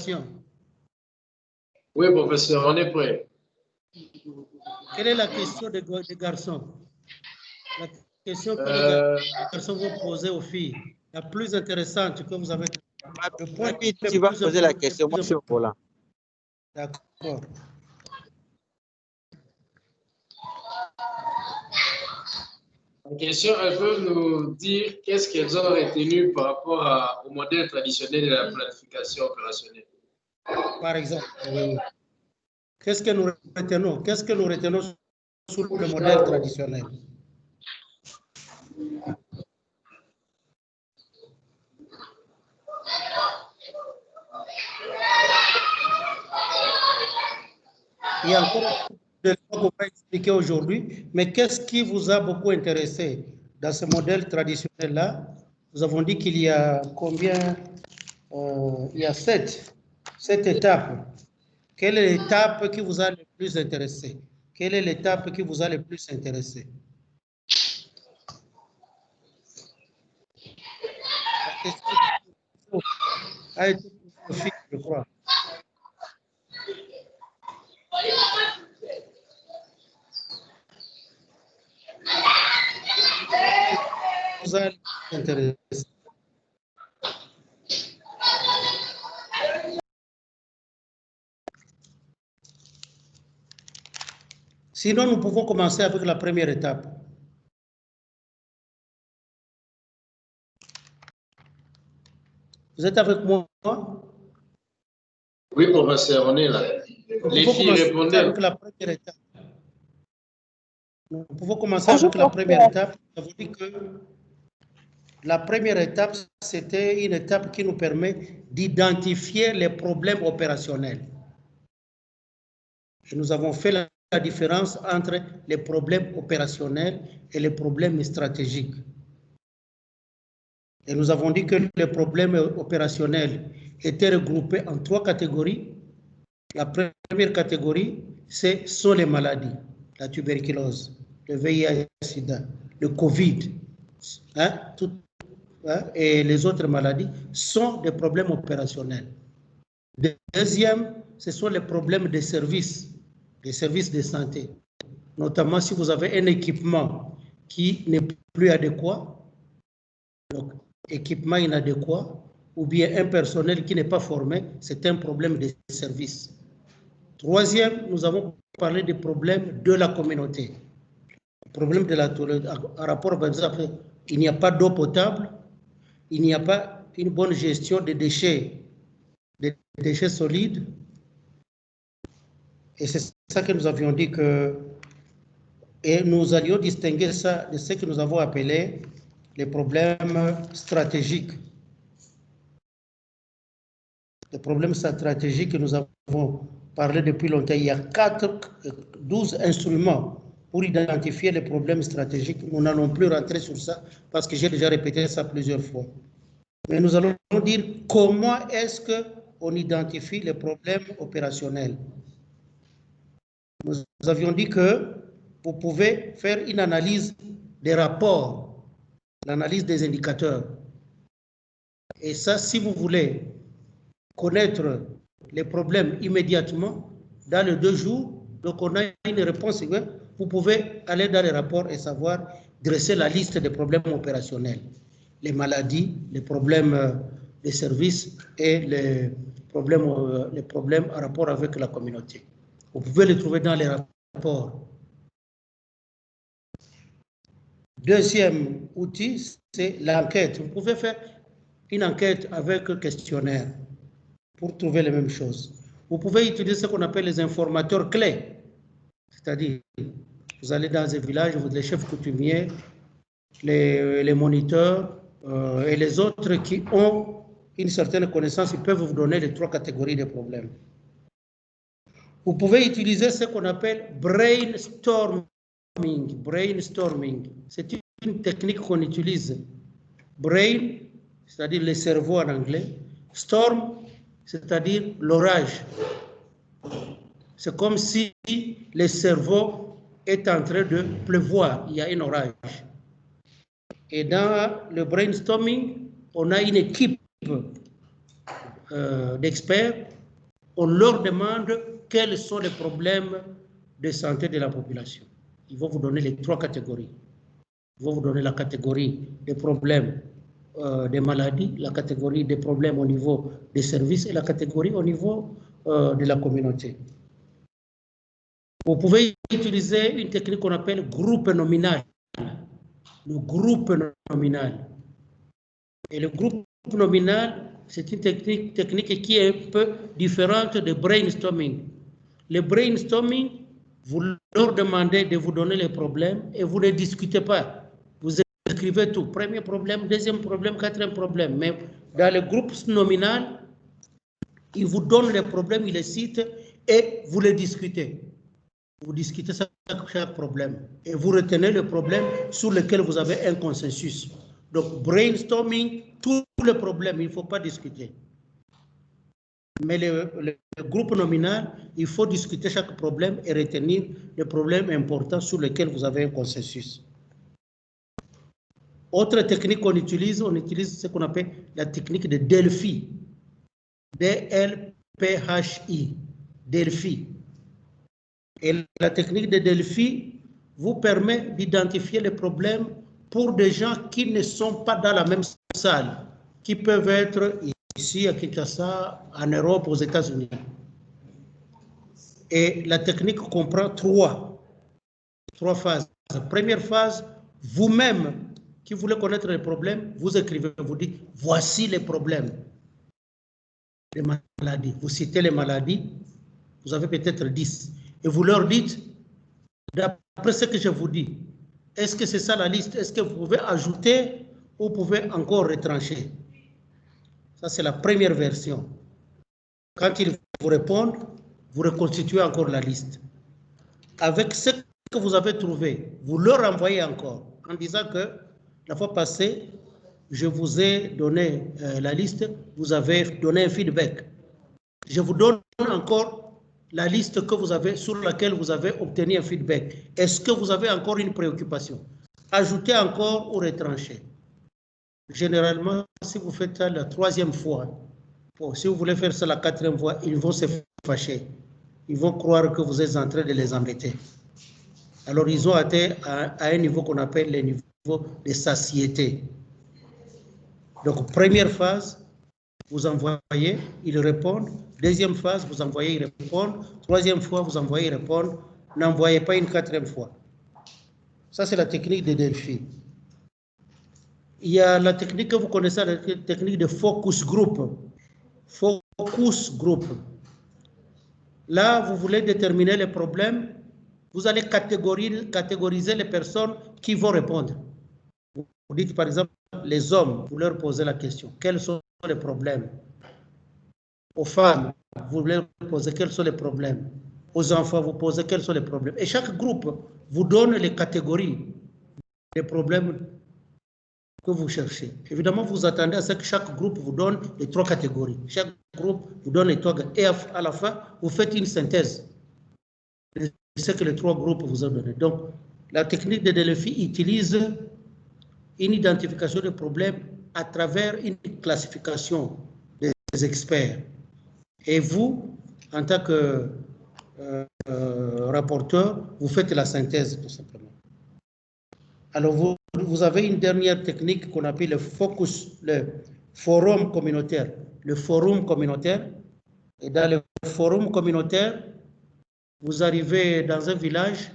question? Oui, professeur, on est prêt. Quelle est la question des garçons? La question que les garçons vont poser aux filles, la plus intéressante que vous avez. Tu vas poser la question, moi je suis au volant. D'accord. La question, elles peuvent nous dire qu'est-ce qu'elles ont retenu par rapport au modèle traditionnel de la planification opérationnelle. Par exemple, qu'est-ce que nous retenons? Qu'est-ce que nous retenons sur le modèle traditionnel? Il y a encore des choses qu'on va expliquer aujourd'hui, mais qu'est-ce qui vous a beaucoup intéressé dans ce modèle traditionnel-là? Nous avons dit qu'il y a combien? Il y a sept étapes. Quelle est l'étape qui vous a le plus intéressé? Quelle est l'étape qui vous a le plus intéressé? La question a été posée, je crois. Vous a intéressé. Sinon, nous pouvons commencer avec la première étape. Vous êtes avec moi? Oui, professeur, on est là. Les filles répondaient. Avec la première étape. Nous pouvons commencer avec la première étape. Ça veut dire que la première étape, c'était une étape qui nous permet d'identifier les problèmes opérationnels. Et nous avons fait la différence entre les problèmes opérationnels et les problèmes stratégiques. Et nous avons dit que les problèmes opérationnels étaient regroupés en trois catégories. La première catégorie, ce sont les maladies, la tuberculose, le VIH-Sida, le Covid, et les autres maladies sont des problèmes opérationnels. Deuxième, ce sont les problèmes des services de santé, notamment si vous avez un équipement qui n'est plus adéquat, donc équipement inadéquat, ou bien un personnel qui n'est pas formé, c'est un problème de service. Troisième, nous avons parlé des problèmes de la communauté. Le problème de en rapport, par exemple, il n'y a pas d'eau potable, il n'y a pas une bonne gestion des déchets solides. Et c'est ça que nous avions dit et nous allions distinguer ça de ce que nous avons appelé les problèmes stratégiques. Les problèmes stratégiques que nous avons parlé depuis longtemps, il y a 12 instruments pour identifier les problèmes stratégiques. Nous n'allons plus rentrer sur ça parce que j'ai déjà répété ça plusieurs fois. Mais nous allons dire comment est-ce qu'on identifie les problèmes opérationnels. Nous avions dit que vous pouvez faire une analyse des rapports, l'analyse des indicateurs. Et ça, si vous voulez connaître les problèmes immédiatement, dans les 2 jours, donc on a une réponse, vous pouvez aller dans les rapports et savoir dresser la liste des problèmes opérationnels. Les maladies, les problèmes des services et les problèmes en rapport avec la communauté. Vous pouvez les trouver dans les rapports. Deuxième outil, c'est l'enquête. Vous pouvez faire une enquête avec un questionnaire pour trouver les mêmes choses. Vous pouvez utiliser ce qu'on appelle les informateurs clés. C'est-à-dire, vous allez dans un village, les chefs coutumiers, les moniteurs et les autres qui ont une certaine connaissance, ils peuvent vous donner les 3 catégories de problèmes. Vous pouvez utiliser ce qu'on appelle brainstorming. Brainstorming, c'est une technique qu'on utilise. Brain, c'est-à-dire le cerveau en anglais. Storm, c'est-à-dire l'orage. C'est comme si le cerveau est en train de pleuvoir, il y a un orage. Et dans le brainstorming, on a une équipe d'experts on leur demande quels sont les problèmes de santé de la population. Ils vont vous donner les 3 catégories. Ils vont vous donner la catégorie des problèmes des maladies, la catégorie des problèmes au niveau des services et la catégorie au niveau de la communauté. Vous pouvez utiliser une technique qu'on appelle groupe nominal. Le groupe nominal. Et le groupe nominal, c'est une technique qui est un peu différente de brainstorming. Le brainstorming, vous leur demandez de vous donner les problèmes et vous ne discutez pas. Vous écrivez tout. Premier problème, deuxième problème, quatrième problème. Mais dans le groupe nominal, ils vous donnent les problèmes, ils les citent et vous les discutez. Vous discutez chaque problème et vous retenez le problème sur lequel vous avez un consensus. Donc, brainstorming, tous les problèmes, il ne faut pas discuter. Mais le groupe nominal, il faut discuter chaque problème et retenir les problèmes importants sur lesquels vous avez un consensus. Autre technique qu'on utilise, on utilise ce qu'on appelle la technique de Delphi. D-L-P-H-I. Delphi. Et la technique de Delphi vous permet d'identifier les problèmes pour des gens qui ne sont pas dans la même salle, qui peuvent être ici à Kinshasa, en Europe, aux États-Unis. Et la technique comprend trois phases. La première phase, vous-même qui voulez connaître les problèmes, vous écrivez, vous dites, voici les problèmes des maladies. Vous citez les maladies, vous avez peut-être 10. Et vous leur dites, d'après ce que je vous dis, est-ce que c'est ça la liste? Est-ce que vous pouvez ajouter ou vous pouvez encore retrancher? Ça, c'est la première version. Quand ils vous répondent, vous reconstituez encore la liste. Avec ce que vous avez trouvé, vous leur envoyez encore en disant que la fois passée, je vous ai donné la liste, vous avez donné un feedback. Je vous donne encore la liste que vous avez, sur laquelle vous avez obtenu un feedback. Est-ce que vous avez encore une préoccupation? Ajoutez encore ou retrancher. Généralement, si vous faites ça la troisième fois, bon, si vous voulez faire ça la quatrième fois, ils vont se fâcher. Ils vont croire que vous êtes en train de les embêter. Alors, ils ont atteint à un niveau qu'on appelle le niveau de satiété. Donc, première phase, vous envoyez, ils répondent. Deuxième phase, vous envoyez, ils répondent. Troisième fois, vous envoyez, ils répondent. N'envoyez pas une quatrième fois. Ça, c'est la technique de Delphi. Il y a la technique que vous connaissez, la technique de focus group. Focus group. Là, vous voulez déterminer les problèmes. Vous allez catégoriser les personnes qui vont répondre. Vous dites, par exemple, les hommes, vous leur posez la question. Quels sont les problèmes? Aux femmes, vous leur posez quels sont les problèmes? Aux enfants, vous posez quels sont les problèmes? Et chaque groupe vous donne les catégories des problèmes que vous cherchez. Évidemment, vous attendez à ce que chaque groupe vous donne les 3 catégories. Chaque groupe vous donne les 3 et à la fin, vous faites une synthèse de ce que les 3 groupes vous ont donné. Donc, la technique de Delphi utilise une identification des problèmes à travers une classification des experts. Et vous, en tant que rapporteur, vous faites la synthèse tout simplement. Alors, vous avez une dernière technique qu'on appelle le forum communautaire. Le forum communautaire. Et dans le forum communautaire, vous arrivez dans un village,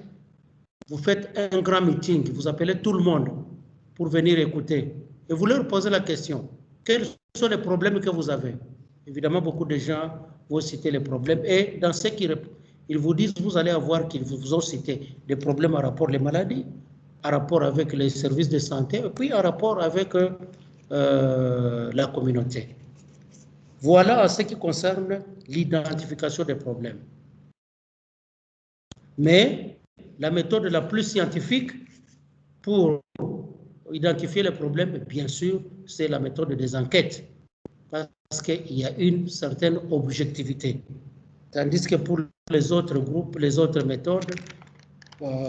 vous faites un grand meeting, vous appelez tout le monde pour venir écouter. Et vous leur posez la question, quels sont les problèmes que vous avez? Évidemment, beaucoup de gens vont citer les problèmes. Et dans ce qu'ils vous disent, vous allez avoir qu'ils vous ont cité des problèmes en rapport avec les maladies, en rapport avec les services de santé, et puis en rapport avec la communauté. Voilà en ce qui concerne l'identification des problèmes. Mais la méthode la plus scientifique pour identifier les problèmes, bien sûr, c'est la méthode des enquêtes, parce qu'il y a une certaine objectivité. Tandis que pour les autres groupes, les autres méthodes,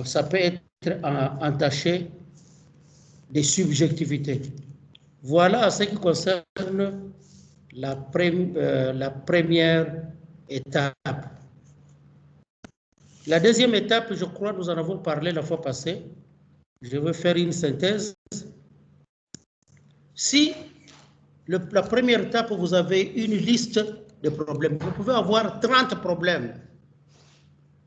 ça peut être entaché de subjectivité. Voilà ce qui concerne la première étape. La deuxième étape, je crois, nous en avons parlé la fois passée. Je vais faire une synthèse. Si la première étape, vous avez une liste de problèmes, vous pouvez avoir 30 problèmes.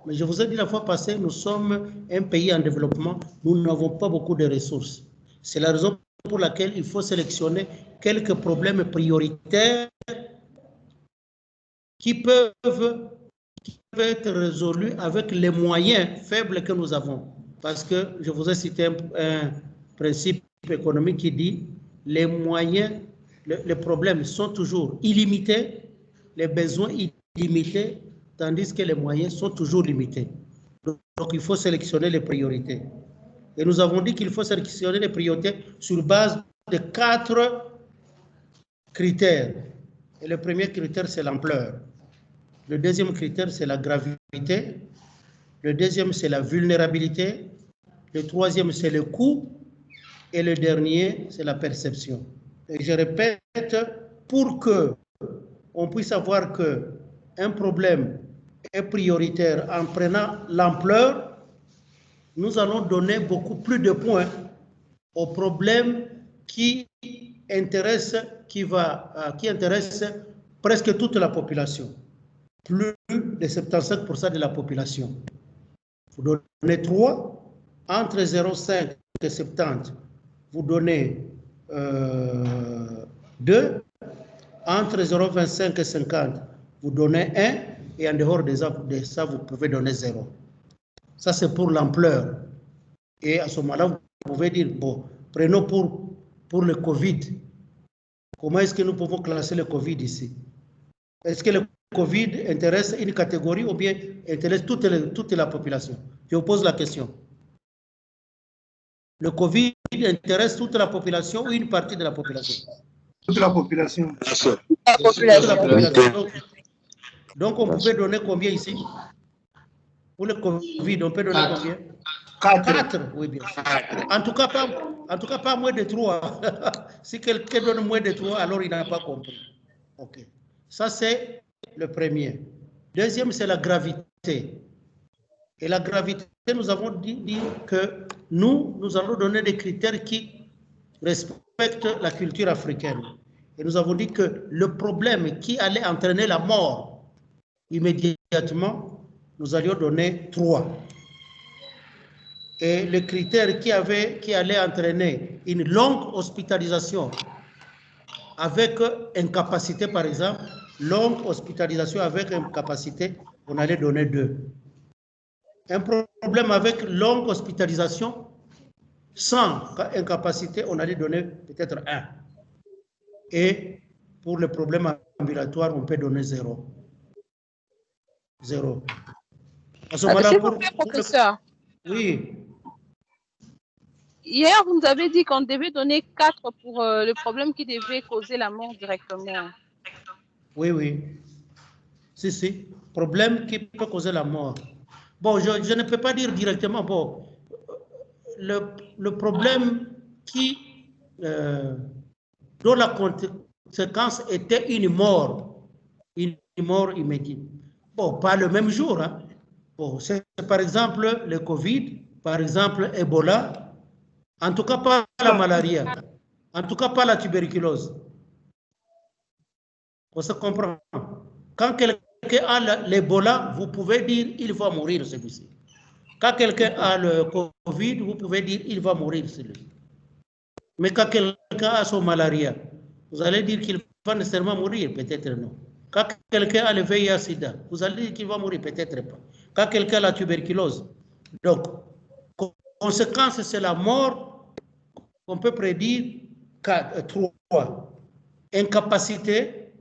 Mais je vous ai dit la fois passée, nous sommes un pays en développement, nous n'avons pas beaucoup de ressources. C'est la raison pour laquelle il faut sélectionner quelques problèmes prioritaires qui peuvent être résolus avec les moyens faibles que nous avons. Parce que je vous ai cité un principe économique qui dit les moyens, les problèmes sont toujours illimités, les besoins illimités, tandis que les moyens sont toujours limités. Donc il faut sélectionner les priorités. Et nous avons dit qu'il faut sélectionner les priorités sur base de 4 critères. Et le premier critère, c'est l'ampleur. Le deuxième critère, c'est la gravité. Le deuxième, c'est la vulnérabilité. Le troisième, c'est le coût. Et le dernier, c'est la perception. Et je répète, pour qu'on puisse savoir qu'un problème est prioritaire en prenant l'ampleur, nous allons donner beaucoup plus de points aux problèmes qui intéressent presque toute la population. Plus de 75% de la population. Vous donnez 3, entre 0,5 et 70, vous donnez 2, entre 0,25 et 50, vous donnez 1, et en dehors de ça, vous pouvez donner 0. Ça, c'est pour l'ampleur. Et à ce moment-là, vous pouvez dire, bon, prenons pour le Covid. Comment est-ce que nous pouvons classer le Covid ici? Est-ce que le Covid intéresse une catégorie ou bien intéresse toute la population? Je vous pose la question. Le Covid intéresse toute la population ou une partie de la population? Toute la population. Toute la population. Donc, on pouvait donner combien ici? Pour le Covid, on peut donner combien? 4, oui, bien sûr. En tout cas, pas moins de 3. Si quelqu'un donne moins de 3, alors il n'a pas compris. OK. Ça, c'est le premier. Deuxième, c'est la gravité. Et la gravité, nous avons dit que nous allons donner des critères qui respectent la culture africaine. Et nous avons dit que le problème qui allait entraîner la mort immédiatement, nous allions donner 3. Et le critère qui allait entraîner une longue hospitalisation avec incapacité, par exemple, longue hospitalisation avec incapacité, on allait donner 2. Un problème avec longue hospitalisation sans incapacité, on allait donner peut-être 1. Et pour le problème ambulatoire, on peut donner 0. 0. À ce moment-là, professeur. Oui. Hier, vous nous avez dit qu'on devait donner 4 pour le problème qui devait causer la mort directement. Oui, oui. Si. Problème qui peut causer la mort. Bon, je ne peux pas dire directement, bon, le problème dont la conséquence était une mort immédiate. Bon, pas le même jour. Hein. Bon, c'est par exemple le Covid, par exemple Ebola, en tout cas pas la malaria, en tout cas pas la tuberculose. On se comprend. Quand quelqu'un a l'Ebola, vous pouvez dire il va mourir celui-ci. Quand quelqu'un a le Covid, vous pouvez dire il va mourir celui-ci. Mais quand quelqu'un a son malaria, vous allez dire qu'il va nécessairement mourir, peut-être non. Quand quelqu'un a le VIH-Sida, vous allez dire qu'il va mourir, peut-être pas. Quand quelqu'un a la tuberculose, donc, conséquence, c'est la mort qu'on peut prédire 3. Incapacité,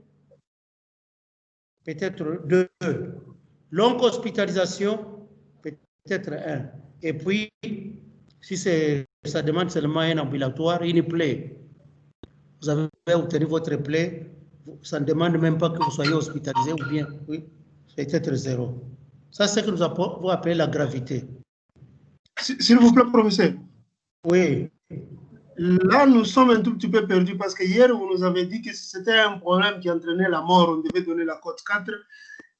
peut-être 2. Longue hospitalisation, peut-être 1. Et puis, si ça demande seulement un ambulatoire, une plaie, vous avez obtenu votre plaie, ça ne demande même pas que vous soyez hospitalisé ou bien, oui, peut-être 0. Ça, c'est ce que nous avons appelé la gravité. S'il vous plaît, professeur. Oui. Là, nous sommes un tout petit peu perdus parce que hier, vous nous avez dit que c'était un problème qui entraînait la mort. On devait donner la cote 4.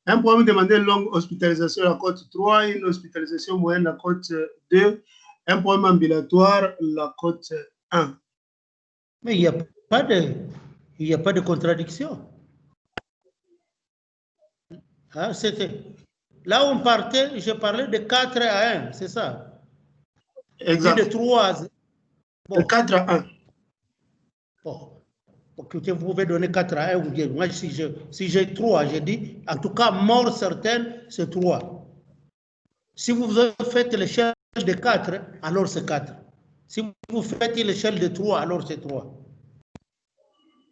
Un problème demandait une longue hospitalisation à la cote 3, une hospitalisation moyenne à la cote 2, un problème ambulatoire la cote 1. Mais il n'y a pas de contradiction. Hein, là, on partait, je parlais de 4 à 1, c'est ça? Exact. Et de 3 à 0. Bon. De 4 à 1. Bon. Vous pouvez donner 4 à 1 ou bien. Moi, si j'ai 3, j'ai dit, en tout cas, mort certaine, c'est 3. Si vous faites l'échelle de 4, alors c'est 4. Si vous faites l'échelle de 3, alors c'est 3.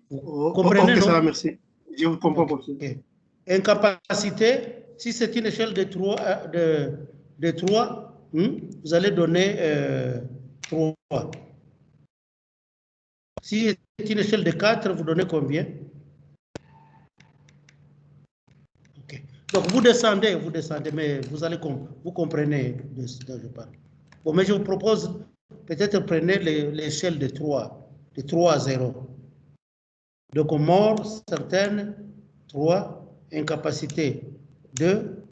Vous comprenez? Ok, ça va, merci. Je vous comprends. Okay. Incapacité, si c'est une échelle de 3, vous allez donner 3. Si c'est une échelle de 4, vous donnez combien? Okay. Donc vous descendez, mais vous comprenez de ce dont je parle. Bon, mais je vous propose, peut-être prenez l'échelle de 3 à 0. Donc mort certaine, 3, incapacité 2,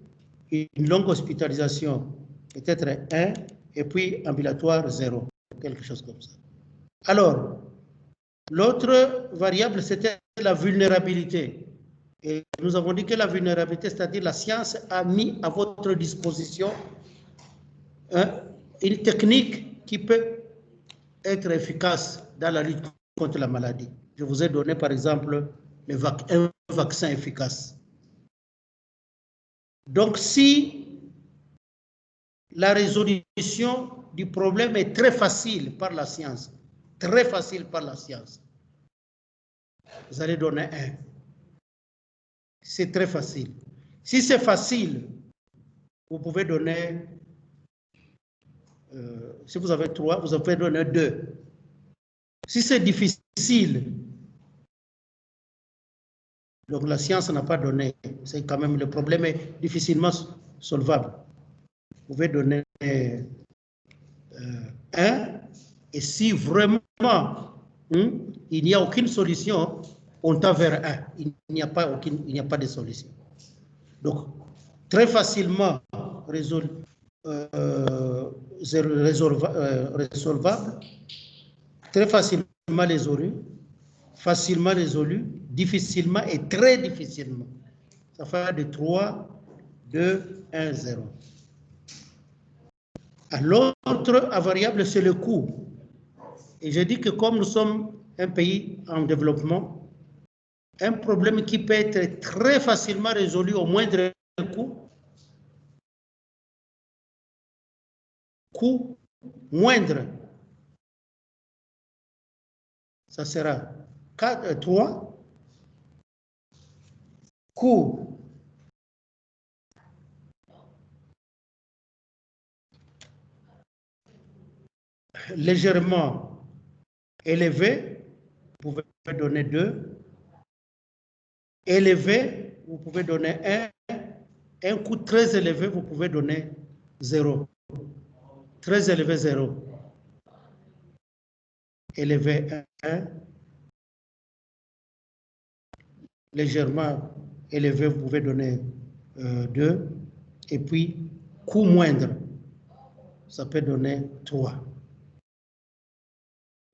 une longue hospitalisation, peut-être 1, et puis ambulatoire 0, quelque chose comme ça. Alors, l'autre variable, c'était la vulnérabilité. Et nous avons dit que la vulnérabilité, c'est-à-dire la science a mis à votre disposition une technique qui peut être efficace dans la lutte contre la maladie. Je vous ai donné, par exemple, un vaccin efficace. Donc, si la résolution du problème est très facile par la science, vous allez donner 1. C'est très facile. Si c'est facile, vous pouvez donner, si vous avez 3, vous pouvez donner 2. Si c'est difficile, donc la science n'a pas donné, c'est quand même, le problème est difficilement solvable. Vous pouvez donner 1, et si vraiment il n'y a aucune solution, on tend vers 1. Il n'y a pas de solution. Donc, très facilement résolvable, très facilement résolu, facilement résolu, difficilement et très difficilement. Ça fait de 3, 2, 1, 0. L'autre variable, c'est le coût. Et je dis que comme nous sommes un pays en développement, un problème qui peut être très facilement résolu au moindre coût moindre, ça sera 3, coût légèrement élevé, vous pouvez donner 2. Élevé, vous pouvez donner 1. Un coût très élevé, vous pouvez donner 0. Très élevé, 0. Élevé, 1. Légèrement élevé, vous pouvez donner 2. Et puis, coût moindre, ça peut donner 3.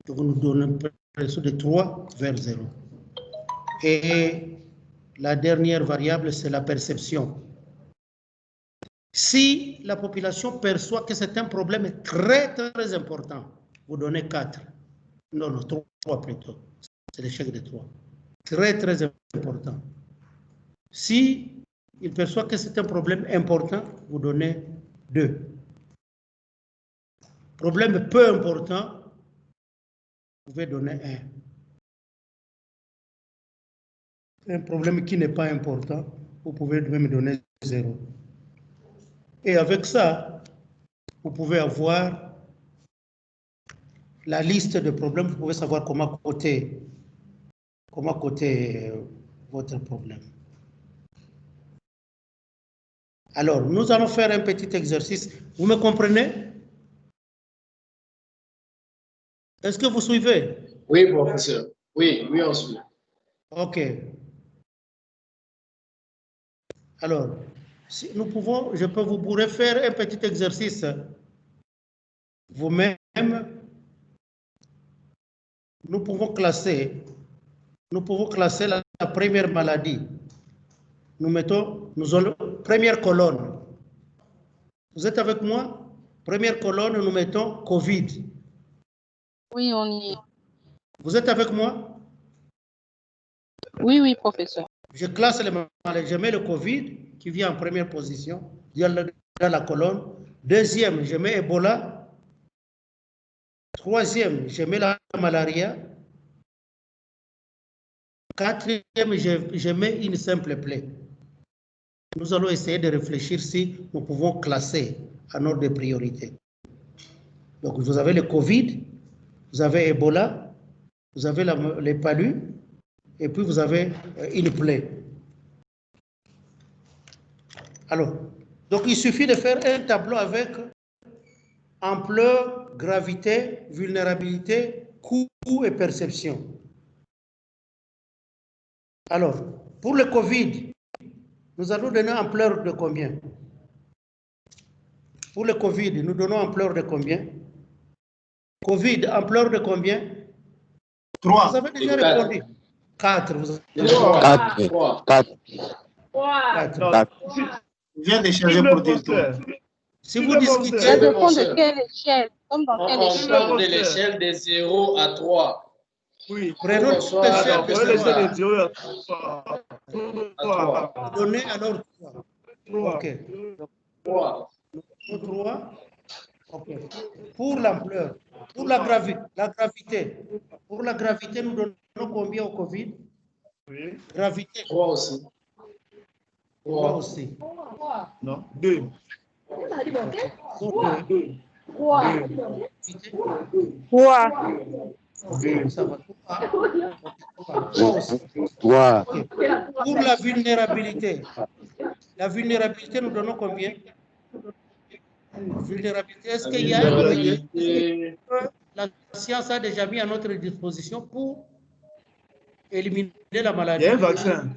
Donc, nous donnons presque de 3 vers 0. Et la dernière variable, c'est la perception. Si la population perçoit que c'est un problème très, très important, vous donnez 4. Non, 3 plutôt. C'est l'échec de 3. Très, très important. Si il perçoit que c'est un problème important, vous donnez 2. Problème peu important, vous pouvez donner 1. Un problème qui n'est pas important, vous pouvez même donner 0. Et avec ça, vous pouvez avoir la liste de problèmes, vous pouvez savoir comment coter votre problème. Alors, nous allons faire un petit exercice. Vous me comprenez? Est-ce que vous suivez? Oui, professeur. Oui, on suit. OK. Alors, si nous pouvons, je peux vous pourrez faire un petit exercice vous-même. Nous pouvons classer la première maladie. Nous allons, première colonne. Vous êtes avec moi? Première colonne, nous mettons Covid. Oui, on y est. Vous êtes avec moi? Oui, oui, professeur. Je classe les maladies. Je mets le Covid qui vient en première position dans la colonne. Deuxième, je mets Ebola. Troisième, je mets la malaria. Quatrième, je mets une simple plaie. Nous allons essayer de réfléchir si nous pouvons classer en ordre de priorité. Donc, vous avez le Covid, vous avez Ebola, vous avez les palus, et puis vous avez une plaie. Alors, donc il suffit de faire un tableau avec ampleur, gravité, vulnérabilité, coût et perception. Alors, pour le Covid, nous allons donner ampleur de combien? Pour le Covid, nous donnons ampleur de combien? Covid, ampleur de combien? 3. Vous avez déjà répondu. 4. Vous avez 4. Je viens de changer pour dire 3. Si vous discutez... Ça dépend de quelle échelle. Comme dans quelle On échelle? parle de l'échelle de 0 à 3. Oui, prenons l'échelle de 0 à 3. Donnez alors 3. OK. 3. 3. OK. Pour l'ampleur, pour la gravité. Pour la gravité, nous donnons combien au Covid? Oui. Gravité. 3 aussi. 3 aussi. Non, 2. 3. Ça va. 3. Pour la vulnérabilité, nous donnons combien? Vulnérabilité, est-ce qu'il y a un moyen que la science a déjà mis à notre disposition pour éliminer la maladie? Il y a un vaccin.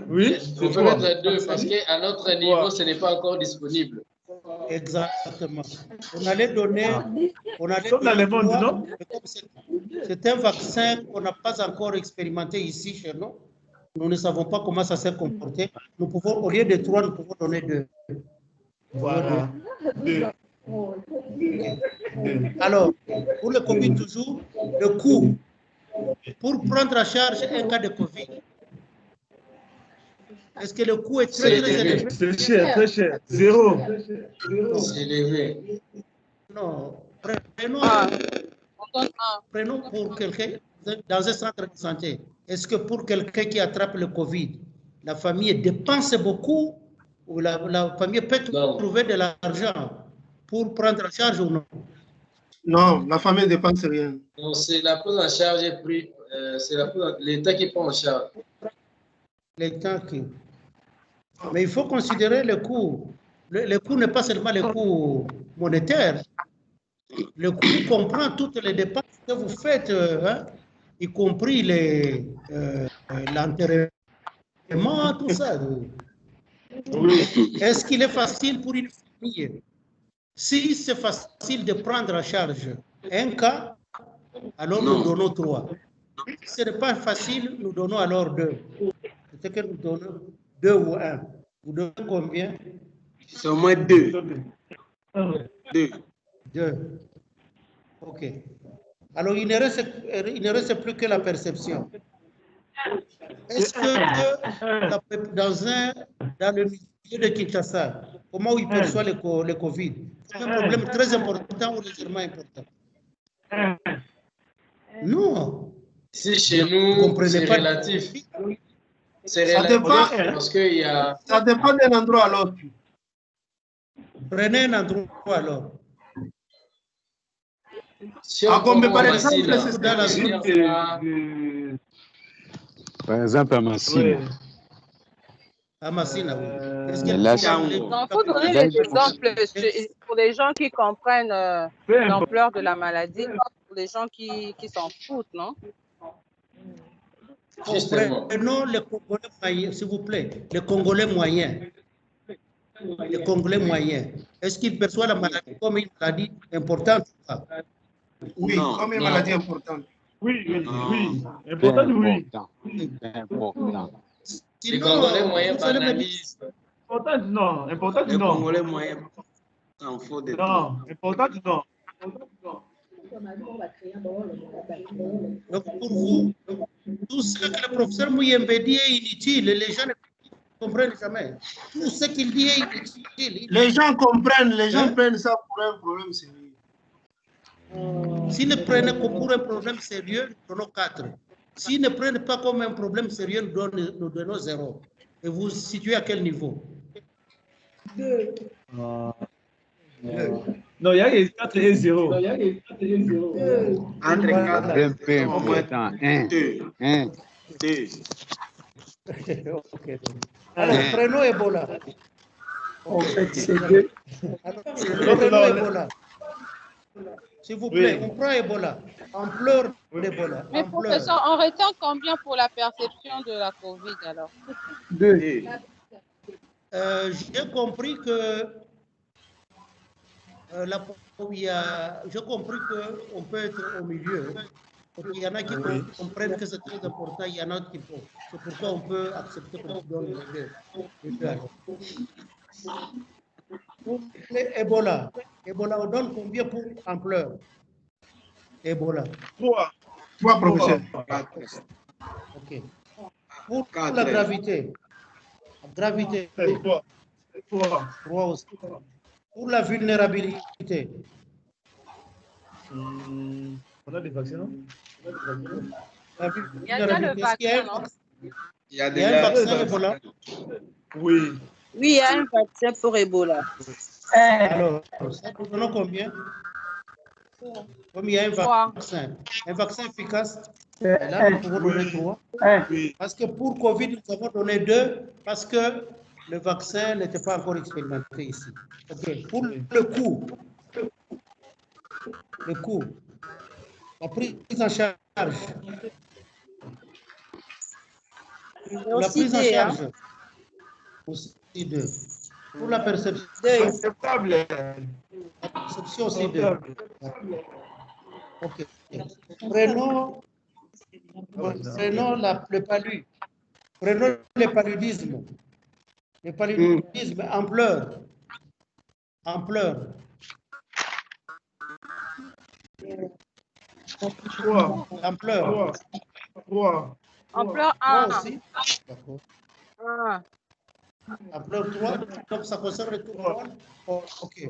Oui. Il faut mettre 2 parce qu'à notre niveau, ce n'est pas encore disponible. Exactement. On allait donner. Comme dans le monde, non? C'est un vaccin qu'on n'a pas encore expérimenté ici chez nous. Nous ne savons pas comment ça s'est comporté. Nous pouvons, au lieu de 3, nous pouvons donner 2. Voilà. 2. Alors, pour le Covid toujours, le coût pour prendre en charge un cas de Covid. Est-ce que le coût est très élevé? C'est cher, très cher. 0. C'est élevé. Non. Prenons pour quelqu'un dans un centre de santé. Est-ce que pour quelqu'un qui attrape le Covid, la famille dépense beaucoup ou la famille peut trouver de l'argent pour prendre en charge ou non? Non, la famille ne dépense rien. Donc, c'est la prise en charge c'est l'État qui prend en charge. L'État qui... Mais il faut considérer le coût. Le coût n'est pas seulement le coût monétaire. Le coût comprend toutes les dépenses que vous faites, y compris l'enterrement, tout ça. Est-ce qu'il est facile pour une famille? Si c'est facile de prendre en charge un cas, alors nous donnons 3. Si ce n'est pas facile, nous donnons alors 2. C'est que nous donnons 2 ou 1. Vous donnez combien? C'est au moins 2. 2. OK. Alors, il ne reste plus que la perception. Est-ce que dans le milieu de Kinshasa, comment il perçoit le Covid? C'est un problème très important ou légèrement important? Non. Si chez nous, c'est relatif. C'est relatif parce qu'il y a... Ça dépend d'un endroit à l'autre. Prenez un endroit alors. Si on par exemple, Par exemple, à Massina. À Massina, oui. Il faut donner des exemples pour les gens qui comprennent l'ampleur de la maladie, pas pour les gens qui s'en foutent, non? Justement. Prenons les Congolais moyens, s'il vous plaît, les Congolais moyens. Les Congolais moyens. Est-ce qu'ils perçoivent la maladie comme une maladie importante ou pas? Oui, Non, comme une non. maladie importante. Oui, oui, Non. oui. Important, oui. Important. Les Congolais moyens banalisent. Important, non. Important, Les non. Congolais moyens s'en foutent de tout. Non. Important, non. Donc, pour vous, tout ce que le professeur Mouyembe dit est inutile, les gens ne comprennent jamais. Tout ce qu'il dit est inutile. Les gens comprennent, les gens Hein? prennent ça pour un problème sérieux. S'ils ne prennent que pour un problème sérieux, nous donnons 4. S'ils ne prennent pas comme un problème sérieux, nous donnons 0. Et vous vous situez à quel niveau? 2. Non, il y a 4 et 0. Entre 4 Problème peu important. 1. 2. 1. 2. Okay. Alors, prenons Ebola. En fait, c'est 2. Alors, prenons Ebola. S'il vous plaît, on prend Ebola. Ampleur d'Ebola. Mais professeur, on retient combien pour la perception de la COVID alors? 2. J'ai compris que j'ai compris qu'on peut être au milieu. Il y en a qui comprennent que c'est très important, il y en a qui font. C'est pourquoi on peut accepter qu'on donne les deux. Pour Ebola, on donne combien pour ampleur? Ebola. 3. 3, professeur. 4. OK. Pour la gravité. Gravité. 3. 3 aussi. Pour la vulnérabilité. On a des vaccins, non? La Il y a déjà le vaccin, non? Il y a Il y a un vaccin déjà Ebola. Oui. Oui, il y a un vaccin pour Ebola. Alors, ça nous donnons combien? Comme il y a un vaccin efficace, et là, nous pouvons donner 3. Oui. Parce que pour Covid, nous avons donné 2, parce que le vaccin n'était pas encore expérimenté ici. OK. Pour le coût, la prise en charge. La prise en charge, aussi 2. Pour la perception, Acceptable. la perception aussi 2. OK. Prenons le palud. Prenons le paludisme. Le paludisme, ampleur. Ampleur. 3. Ampleur. 3. Ampleur 3 1. aussi. D'accord. 1. Ampleur 3, donc ça concerne tout le monde. Oh, OK.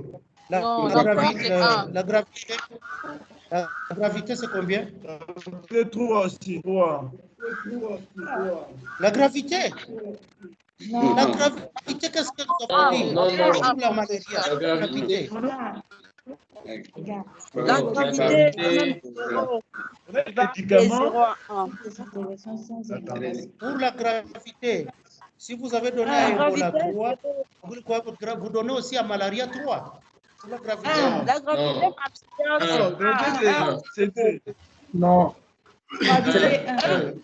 Non, l'ampleur c'est 1. La gravité, c'est combien? C'est 3 aussi. 3. La gravité? La gravité, qu'est-ce que ça veut dire? Non. Pour la malaria, la gravité. La gravité, On a des médicaments. Pour la gravité, si vous avez donné à Ebola 3, vous donnez aussi à malaria 3. Pour la gravité. La gravité Alors, c'est 2. Non. Gravité 1.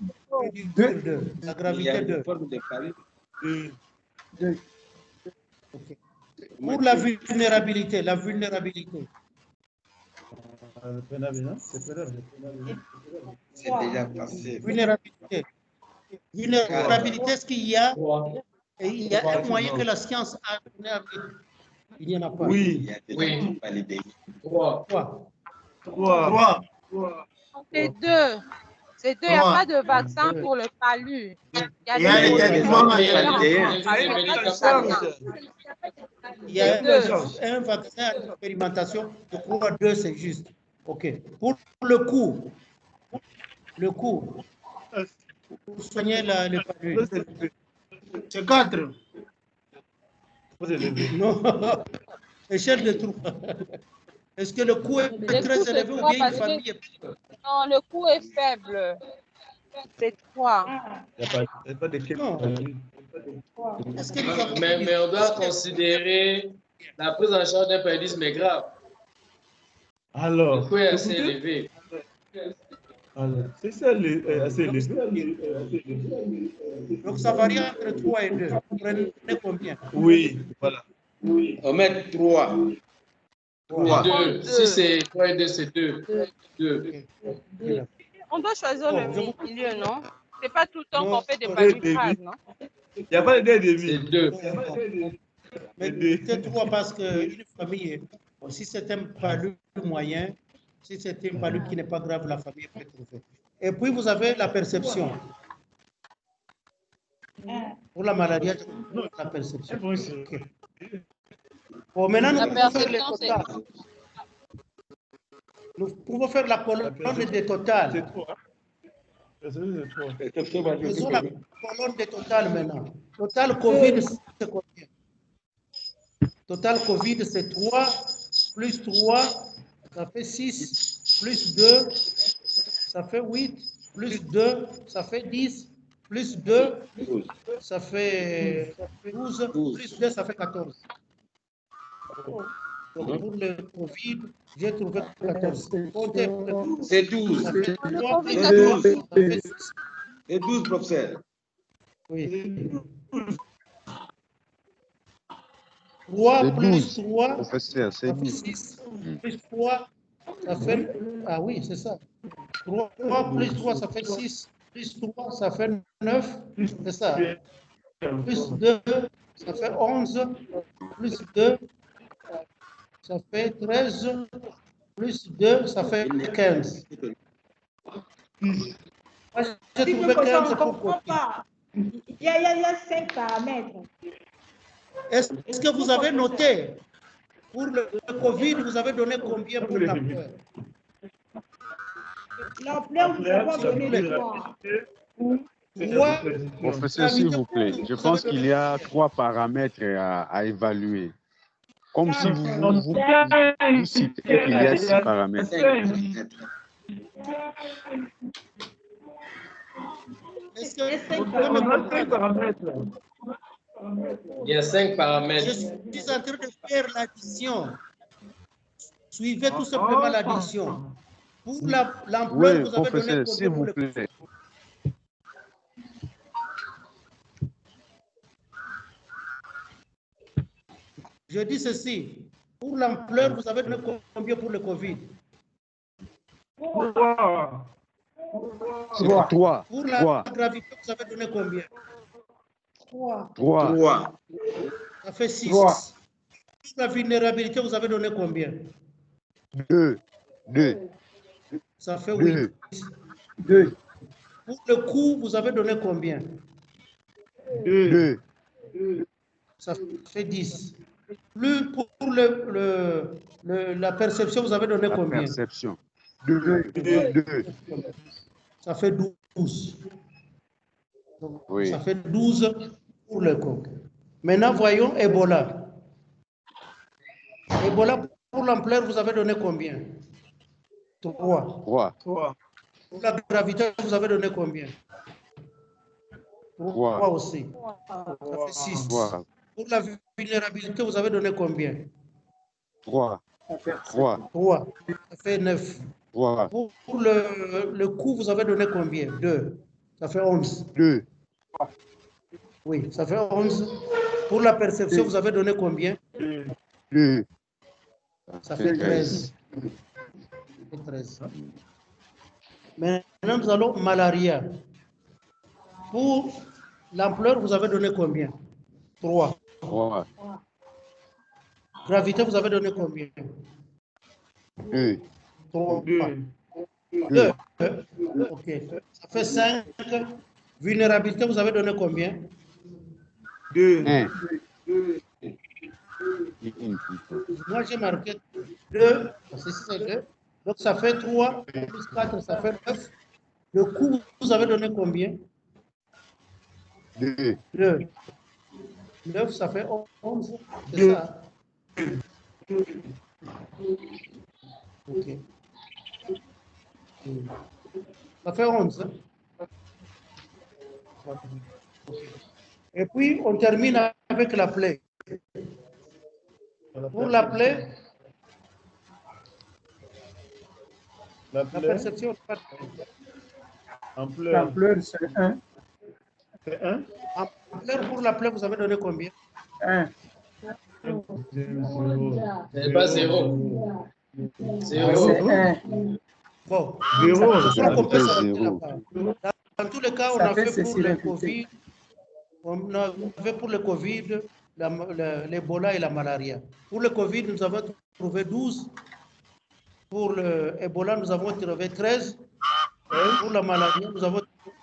La gravité 2. Okay. Pour la vulnérabilité, C'est déjà passé. Vulnérabilité, est-ce qu'il y a un moyen que la science a donné? Il n'y en a pas. Oui. Il y a déjà validé. 3. 3. C'est 2. C'est 2. Il n'y a pas de vaccin pour le palu. Il y a des traitements. Il y a un vaccin à l'expérimentation. Je crois 2, c'est juste. OK. Pour le coût, pour soigner le palu. C'est 4. Non, échelle de 3. Est-ce que le coût est très élevé ou bien une famille est... Non, le coût est faible. C'est 3. Il n'y a pas de question. Est-ce que nous avons... Mais on doit considérer la prise en charge d'un paludisme est grave. Alors, Le coût est assez élevé. C'est ça, assez élevé. Donc, ça varie entre 3 et 2. Vous prenez combien? Oui, voilà. On met 3. 3. 2. Si c'est 3 et 2, c'est 2. 2. On doit choisir le milieu, non? C'est pas tout le temps qu'on fait des palus, non? Il n'y a pas de 2,5. C'est 2. Mais c'est 3 parce qu'une famille, si c'est un palu moyen, si c'est un palu qui n'est pas grave, la famille peut trouver. Et puis, vous avez la perception. Pour la maladie, la perception. Okay. Bon, maintenant, nous pouvons faire le total. Nous pouvons faire la colonne des totales. C'est 3. Faisons la colonne des totales maintenant. Total Covid, c'est combien? Total Covid, c'est 3, plus 3, ça fait 6, plus 2, ça fait 8, plus 2, ça fait 10, plus 2, ça fait 12, plus 2, ça fait 14. Donc pour le Covid, j'ai trouvé 14. C'est 12. Ça fait 3 plus 12. 2, ça fait 6. C'est 12, professeur. Oui. 3 plus 3, Professeur, ça fait 6. Plus 3, ça fait... Ah oui, c'est ça. 3 plus 3, ça fait 6. Plus 3, ça fait 9. C'est ça. Plus 2, ça fait 11. Plus 2, ça fait 13. Plus 2, ça fait 15. Moi, j'ai trouvé 15 pour copier. Il y a 5 paramètres. Est-ce que vous avez noté pour le Covid, vous avez donné combien pour l'ampleur? L'ampleur, vous avez donné 3. Professeur, s'il vous plaît, je pense qu'il y a 3 paramètres à évaluer. Comme si vous citez qu'il y a 6 paramètres. Est-ce que vous pouvez me comprendre? Il y a 5 paramètres. Je suis en train de faire l'addition. Suivez tout simplement l'addition. Pour l'ampleur, Oui, vous avez donné professeur, s'il vous plaît. Je dis ceci. Pour l'ampleur, vous avez donné combien pour le Covid? 3. C'est 3. Pour la gravité, vous avez donné combien? 3. Ça fait 6. Pour la vulnérabilité, vous avez donné combien? 2. Ça fait 8. 2. Pour le coût, vous avez donné combien? 2. Ça fait 10. Plus pour la perception, vous avez donné combien? Perception. 2. Ça fait 12. Donc, Oui. ça fait 12 pour le coq. Maintenant, voyons Ebola. Ebola, pour l'ampleur, vous avez donné combien? 3. Pour la gravité, vous avez donné combien? 3 aussi. Ça fait 6. Pour la vulnérabilité, vous avez donné combien? 3. Ça fait 9. Pour le coût, vous avez donné combien? 2. Ça fait 11. 2. Oui, ça fait 11. Pour la perception, vous avez donné combien? 2. Ça fait 13. Maintenant, nous allons malaria. Pour l'ampleur, vous avez donné combien? 3. Gravité, vous avez donné combien? 2. 2. OK. Ça fait 5. Vulnérabilité, vous avez donné combien? 2. Moi, j'ai marqué 2. C'est 2. Donc, ça fait 3 plus 4, ça fait 9. Le coût, vous avez donné combien? 2. 9, ça fait 11. C'est ça. OK. Ça fait 11. Et puis, on termine avec la plaie. Pour la plaie, la perception, Ampleur. L'ampleur, c'est 1. C'est 1. Ampleur pour la plaie, vous avez donné combien? 1. C'est pas 0. C'est 1. Bon, Zéro. je crois qu'on peut s'arrêter Zéro. là-bas. Dans tous les cas, on Ça a fait fait pour ceci, le répéter. Covid, on a fait pour le Covid, l'Ebola et la malaria. Pour le Covid, nous avons trouvé 12. Pour l'Ebola, nous avons trouvé 13. Pour la malaria, nous avons trouvé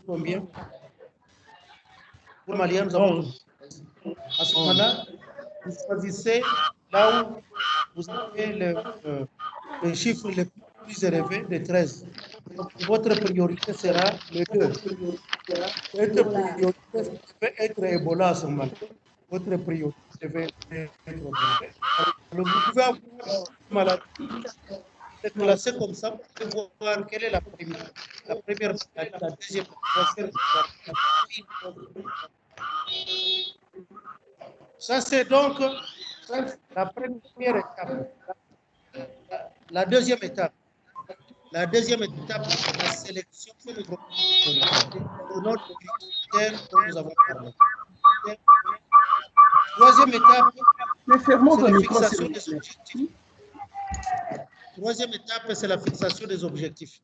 combien? Pour la malaria, nous avons trouvé 13. À ce moment-là, vous choisissez là où vous avez le chiffre le plus élevé de 13. Donc, votre priorité sera le 2. Votre priorité peut être Ebola à ce moment-là. Votre priorité devait être Ebola. Alors, vous pouvez avoir une maladie classée comme ça pour voir quelle est la première maladie, la deuxième, la troisième. Ça, c'est donc la première étape. La deuxième étape. La deuxième étape, c'est la sélection de notre critère dont nous avons parlé. Troisième étape, c'est la fixation des objectifs. Troisième étape, c'est la fixation des objectifs.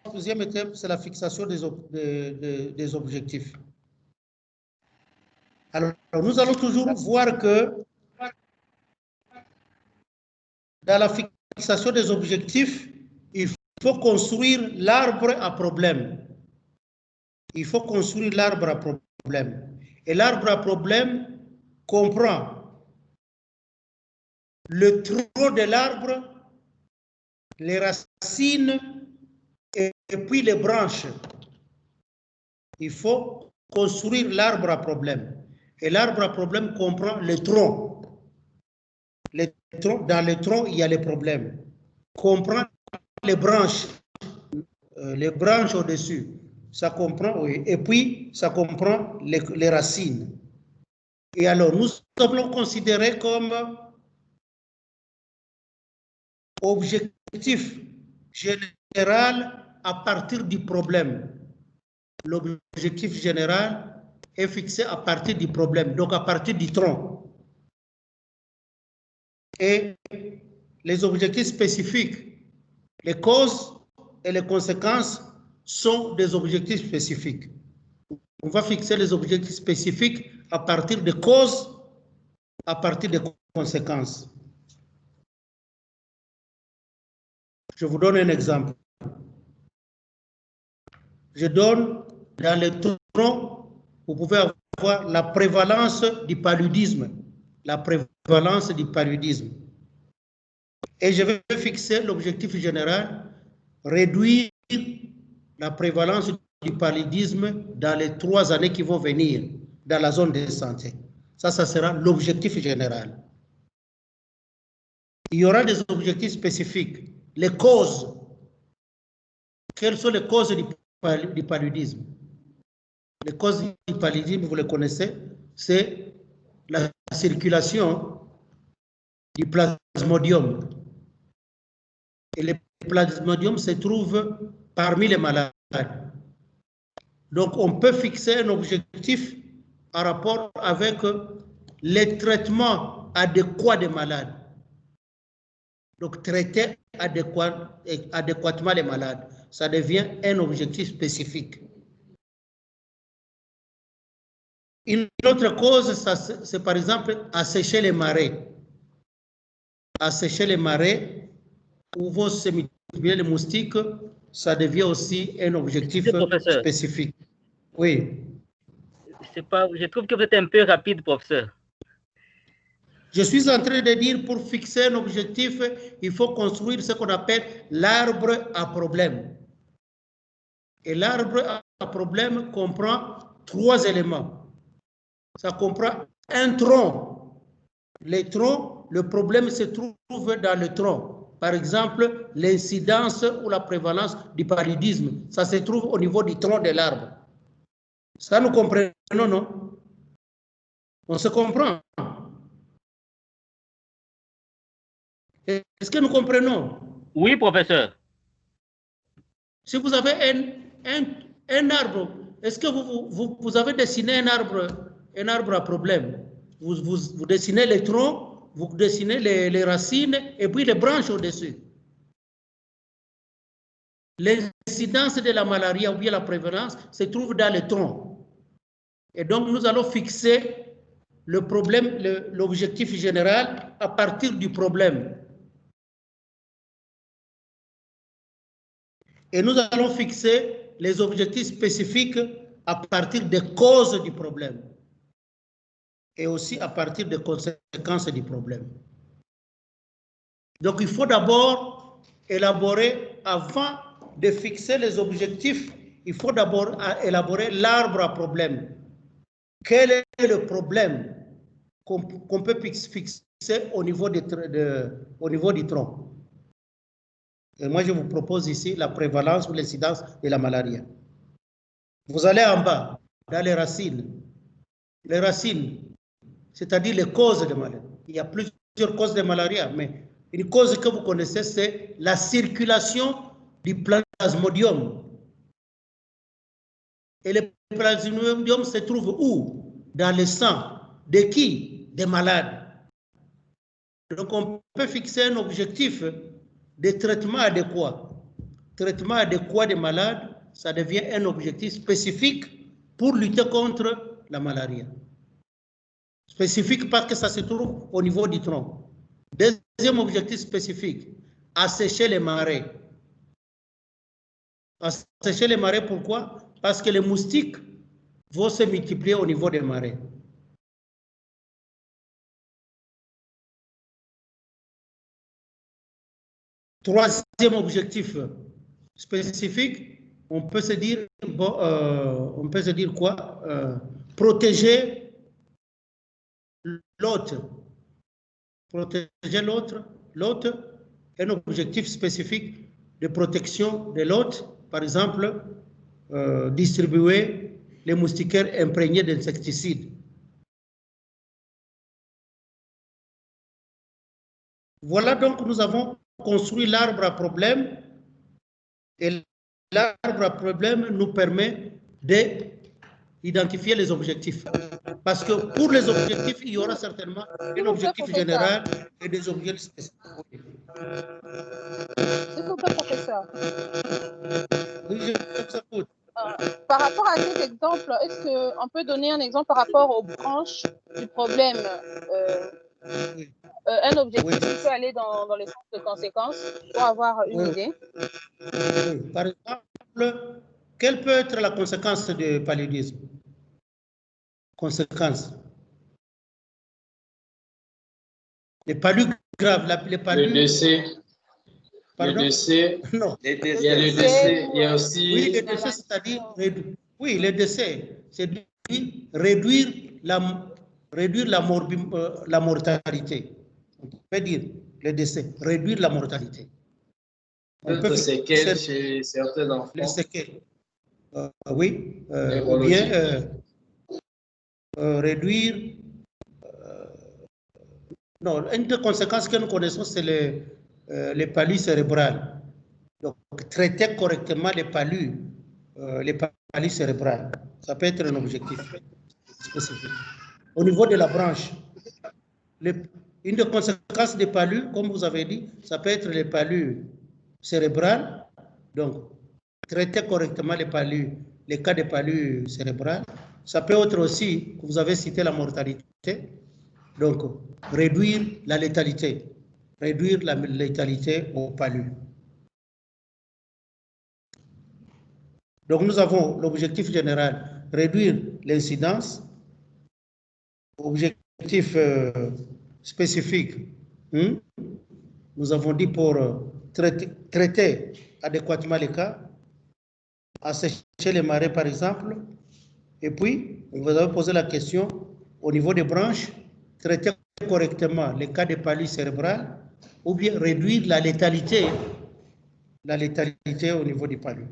Troisième étape, c'est la fixation des objectifs. Alors, nous allons toujours voir que dans la fixation des objectifs, il faut construire l'arbre à problème. Il faut construire l'arbre à problème. Et l'arbre à problème comprend le tronc de l'arbre, les racines et puis les branches. Il faut construire l'arbre à problème. Et l'arbre à problème comprend le tronc. Dans le tronc, il y a les problèmes. Comprend les branches au-dessus. Ça comprend, oui. Et puis, ça comprend les racines. Et alors, nous allons considérer comme objectif général à partir du problème. L'objectif général est fixé à partir du problème, donc à partir du tronc. Et les objectifs spécifiques, les causes et les conséquences sont des objectifs spécifiques. On va fixer les objectifs spécifiques à partir des causes, à partir des conséquences. Je vous donne un exemple. Je donne dans le tronc, vous pouvez avoir la prévalence du paludisme. La prévalence du paludisme. Et je vais fixer l'objectif général, réduire la prévalence du paludisme dans les 3 années qui vont venir dans la zone de santé. Ça sera l'objectif général. Il y aura des objectifs spécifiques. Les causes. Quelles sont les causes du paludisme? Les causes du paludisme, vous les connaissez, c'est la circulation du plasmodium. Et le plasmodium se trouve parmi les malades. Donc, on peut fixer un objectif en rapport avec les traitements adéquats des malades. Donc, traiter adéquatement les malades, ça devient un objectif spécifique. Une autre cause, c'est par exemple assécher les marais. Assécher les marais où vont se multiplier les moustiques, ça devient aussi un objectif spécifique. Oui. Je trouve que vous êtes un peu rapide, professeur. Je suis en train de dire, pour fixer un objectif, il faut construire ce qu'on appelle l'arbre à problème. Et l'arbre à problème comprend 3 éléments. Ça comprend un tronc. Les troncs, le problème se trouve dans le tronc. Par exemple, l'incidence ou la prévalence du paludisme, ça se trouve au niveau du tronc de l'arbre. Ça, nous comprenons, non? On se comprend. Est-ce que nous comprenons? Oui, professeur. Si vous avez un arbre, est-ce que vous avez dessiné un arbre à problème? Vous dessinez les troncs, vous dessinez les racines et puis les branches au-dessus. L'incidence de la malaria ou bien la prévalence se trouve dans les troncs. Et donc, nous allons fixer le problème, l'objectif général à partir du problème. Et nous allons fixer les objectifs spécifiques à partir des causes du problème et aussi à partir des conséquences du problème. Donc, il faut d'abord élaborer, avant de fixer les objectifs, il faut d'abord élaborer l'arbre à problème. Quel est le problème qu'on peut fixer au niveau du tronc? Et moi, je vous propose ici la prévalence ou l'incidence de la malaria. Vous allez en bas, dans les racines. Les racines, c'est-à-dire les causes de malaria. Il y a plusieurs causes de malaria, mais une cause que vous connaissez, c'est la circulation du plasmodium. Et le plasmodium se trouve où? Dans le sang. De qui? Des malades. Donc, on peut fixer un objectif de traitement adéquat. Traitement adéquat des malades, ça devient un objectif spécifique pour lutter contre la malaria. Spécifique parce que ça se trouve au niveau du tronc. Deuxième objectif spécifique, assécher les marais. Assécher les marais, pourquoi? Parce que les moustiques vont se multiplier au niveau des marais. Troisième objectif spécifique, on peut se dire quoi? Protéger l'hôte. Protéger l'hôte, un objectif spécifique de protection de l'hôte, par exemple, distribuer les moustiquaires imprégnés d'insecticides. Voilà donc, nous avons construit l'arbre à problème et l'arbre à problème nous permet d'identifier les objectifs. Parce que pour les objectifs, il y aura certainement un objectif général et des objectifs spécifiques. S'il vous plaît, professeur. Oui, je vous écoute. Par rapport à cet exemple, est-ce qu'on peut donner un exemple par rapport aux branches du problème? Un objectif qui peut aller dans les sens de conséquences pour avoir une idée. Oui. Par exemple, quelle peut être la conséquence du paludisme? Conséquence. Les palus graves, les palus. Le décès. Pardon? Le décès. Non. Il y a le décès, il y a aussi. Oui, le décès, c'est-à-dire. Oui, le décès, c'est réduire la mortalité. On peut dire le décès, réduire la mortalité. D'autres séquelles chez certains enfants. Les séquelles. Oui, ou bien réduire. Non, une des conséquences que nous connaissons, c'est les palus cérébrales. Donc, traiter correctement les palus cérébrales, ça peut être un objectif spécifique. Au niveau de la branche, une des conséquences des palus, comme vous avez dit, ça peut être les palus cérébrales. Donc, traiter correctement les cas de palus cérébrales. Ça peut être aussi, vous avez cité la mortalité, donc réduire la létalité au palus. Donc, nous avons l'objectif général, réduire l'incidence. Objectif spécifique, nous avons dit pour traiter adéquatement les cas, assécher les marais par exemple, et puis vous avez posé la question au niveau des branches, traiter correctement les cas de palus cérébrales ou bien réduire la létalité au niveau du palus.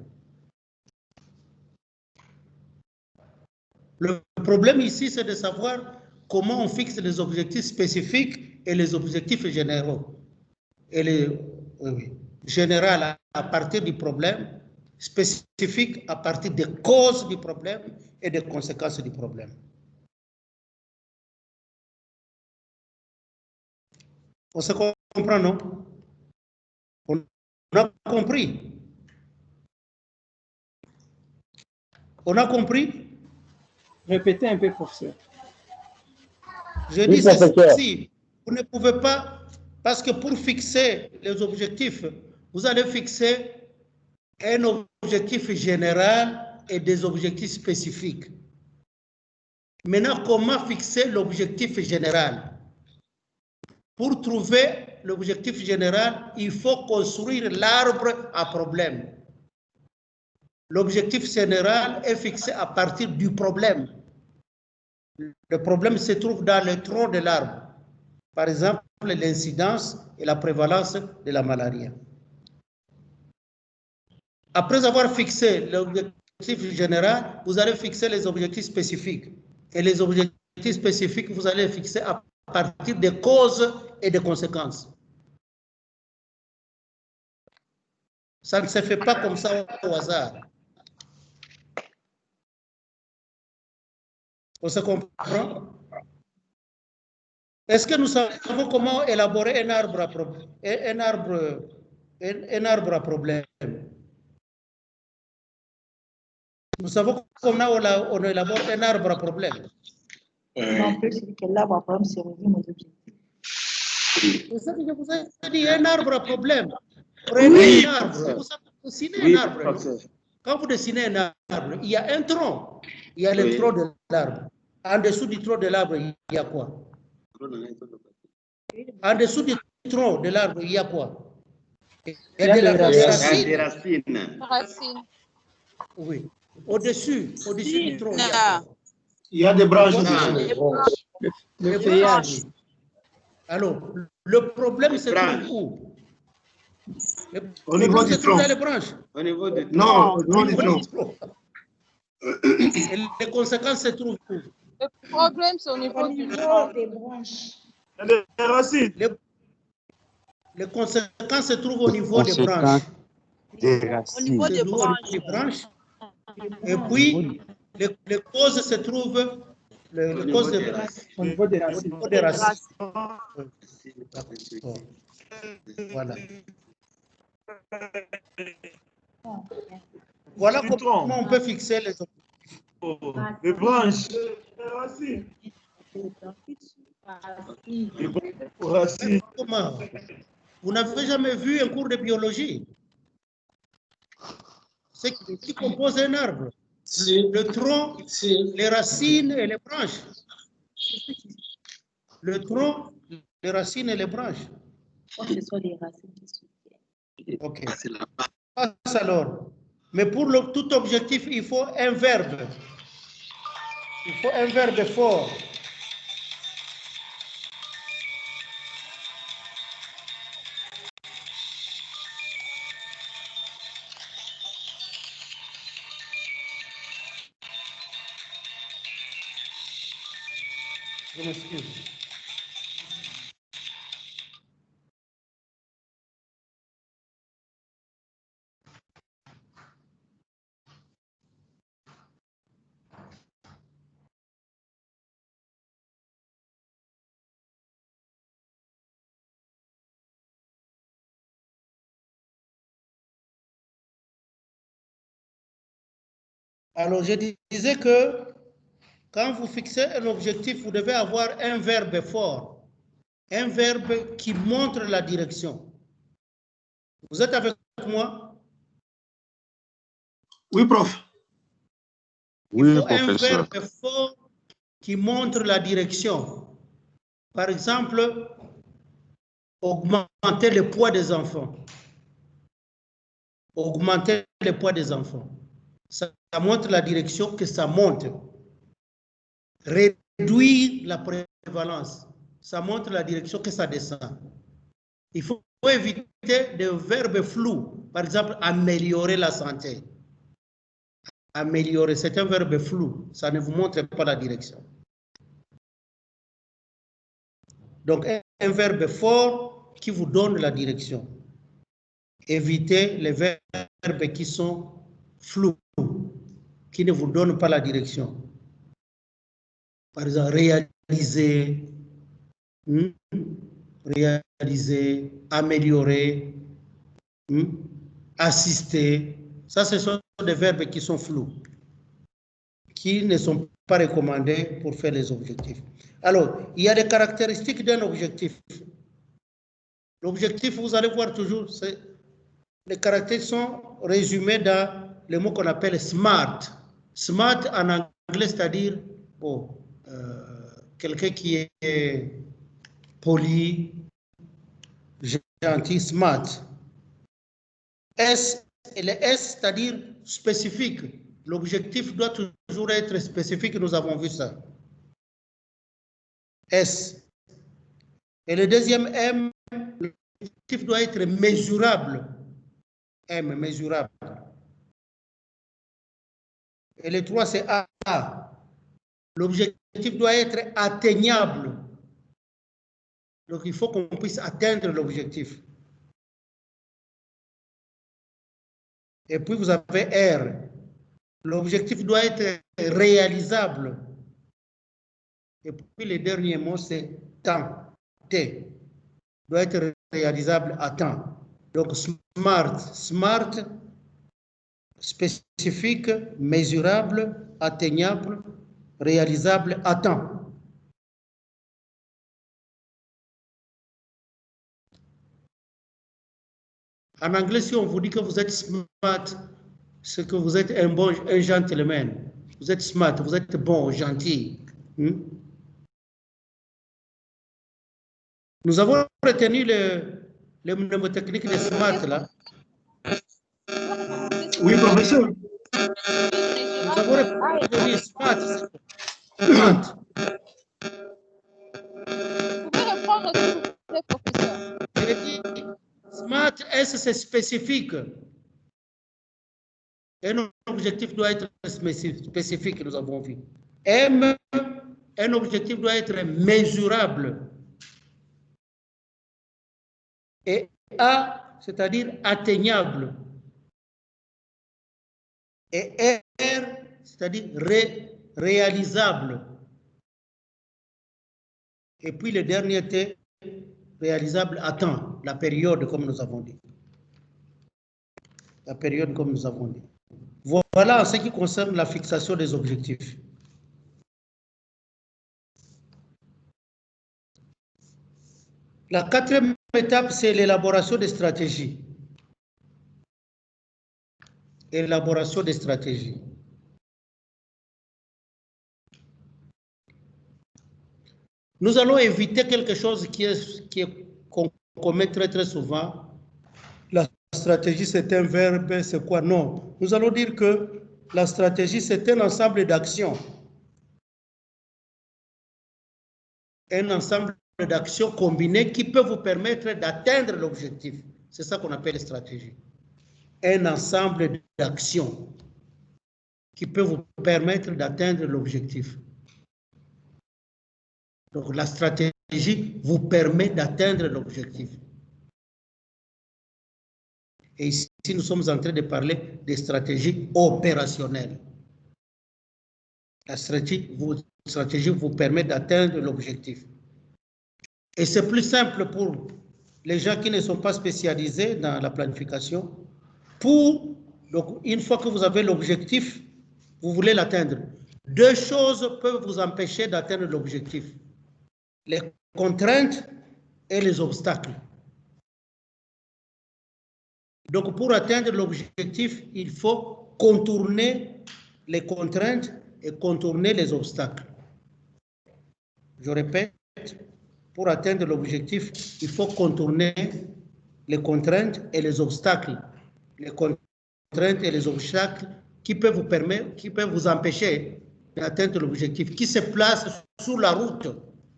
Le problème ici, c'est de savoir comment on fixe les objectifs spécifiques et les objectifs généraux. général à partir du problème, spécifique à partir des causes du problème et des conséquences du problème. On se comprend, non? On a compris. On a compris? Répétez un peu, professeur. Je dis ceci, vous ne pouvez pas, parce que pour fixer les objectifs, vous allez fixer un objectif général et des objectifs spécifiques. Maintenant, comment fixer l'objectif général? Pour trouver l'objectif général, il faut construire l'arbre à problème. L'objectif général est fixé à partir du problème. Le problème se trouve dans le tronc de l'arbre. Par exemple, l'incidence et la prévalence de la malaria. Après avoir fixé l'objectif général, vous allez fixer les objectifs spécifiques. Et les objectifs spécifiques, vous allez les fixer à partir des causes et des conséquences. Ça ne se fait pas comme ça au hasard. On se comprend? Est-ce que nous savons comment élaborer un arbre à problème? Nous savons comment on élabore un arbre à problème. C'est l'arbre à problème, c'est résumer nos objectifs. C'est ça que je vous ai dit, un arbre à problème. Prenez un arbre, vous savez dessiner un arbre. Quand vous dessinez un arbre, il y a un tronc. Il y a le tronc de l'arbre. En dessous du tronc de l'arbre, il y a quoi? En dessous du tronc de l'arbre, il y a quoi? Il y a des racines. Oui. Au-dessus du tronc, il y a des branches. Le feuillage. Alors, le problème, c'est où? Au niveau du tronc. Les branches. Au niveau du tronc. Non, au niveau du tronc. Et les conséquences se trouvent où? Le problème, c'est au niveau des branches. Des racines. Les conséquences se trouvent au niveau des branches. Au niveau des branches. Et puis, les causes se trouvent les causes Au niveau des racines. Voilà. Voilà comment on peut fixer les objectifs. Les branches. Les racines. Comment? Vous n'avez jamais vu un cours de biologie? C'est qui compose un arbre? Le tronc, les racines et les branches. Le tronc, les racines et les branches. Ce sont les racines qui soutiennent. Ok. Alors, mais pour tout objectif, il faut un verbe. Il faut un verbe fort. Je m'excuse. Alors, je disais que quand vous fixez un objectif, vous devez avoir un verbe fort, un verbe qui montre la direction. Vous êtes avec moi? Oui, prof. Oui, Il faut professeur. un verbe fort qui montre la direction. Par exemple, augmenter le poids des enfants. Augmenter le poids des enfants. Ça montre la direction que ça monte. Réduire la prévalence. Ça montre la direction que ça descend. Il faut éviter des verbes flous. Par exemple, améliorer la santé. Améliorer, c'est un verbe flou. Ça ne vous montre pas la direction. Donc, un verbe fort qui vous donnent la direction. Évitez les verbes qui sont flous, qui ne vous donnent pas la direction. Par exemple, réaliser, réaliser, améliorer, assister. Ça, ce sont des verbes qui sont flous, qui ne sont pas recommandés pour faire les objectifs. Alors, il y a des caractéristiques d'un objectif. L'objectif, vous allez voir toujours, les caractères sont résumés dans le mot qu'on appelle SMART. SMART en anglais, c'est-à-dire quelqu'un qui est poli, gentil, smart. S, et le S, c'est-à-dire spécifique. L'objectif doit toujours être spécifique, nous avons vu ça. S. Et le deuxième M, l'objectif doit être mesurable. M, mesurable. Et le 3, c'est A. L'objectif doit être atteignable. Donc, il faut qu'on puisse atteindre l'objectif. Et puis, vous avez R. L'objectif doit être réalisable. Et puis, le dernier mot, c'est temps. T. Doit être réalisable à temps. Donc, SMART. SMART, spécifique, mesurable, atteignable, réalisable à temps. En anglais, si on vous dit que vous êtes smart, c'est que vous êtes un gentleman. Vous êtes smart, vous êtes bon, gentil. Nous avons retenu le mnémotechnique de smart là. Oui, professeur. Nous avons retenu smart. Smart. Vous pouvez reprendre, s'il vous plaît, professeur. J'ai dit SMART, S, c'est spécifique. Un objectif doit être spécifique, nous avons vu. M, un objectif doit être mesurable. Et A, c'est-à-dire atteignable. Et R, c'est-à-dire réalisable. Et puis le dernier T, réalisable à temps, la période comme nous avons dit. La période comme nous avons dit. Voilà en ce qui concerne la fixation des objectifs. La quatrième étape, c'est l'élaboration des stratégies. Élaboration des stratégies. Nous allons éviter quelque chose qu'on commet très souvent. La stratégie, c'est un verbe, c'est quoi? Non. Nous allons dire que la stratégie, c'est un ensemble d'actions. Un ensemble d'actions combinées qui peut vous permettre d'atteindre l'objectif. C'est ça qu'on appelle stratégie. Un ensemble d'actions qui peut vous permettre d'atteindre l'objectif. Donc, la stratégie vous permet d'atteindre l'objectif. Et ici, nous sommes en train de parler des stratégies opérationnelles. La stratégie vous permet d'atteindre l'objectif. Et c'est plus simple pour les gens qui ne sont pas spécialisés dans la planification. Donc, une fois que vous avez l'objectif, vous voulez l'atteindre. Deux choses peuvent vous empêcher d'atteindre l'objectif. Les contraintes et les obstacles. Donc, pour atteindre l'objectif, il faut contourner les contraintes et contourner les obstacles. Je répète, pour atteindre l'objectif, il faut contourner les contraintes et les obstacles. Les contraintes et les obstacles qui peuvent vous empêcher d'atteindre l'objectif, qui se placent sur la route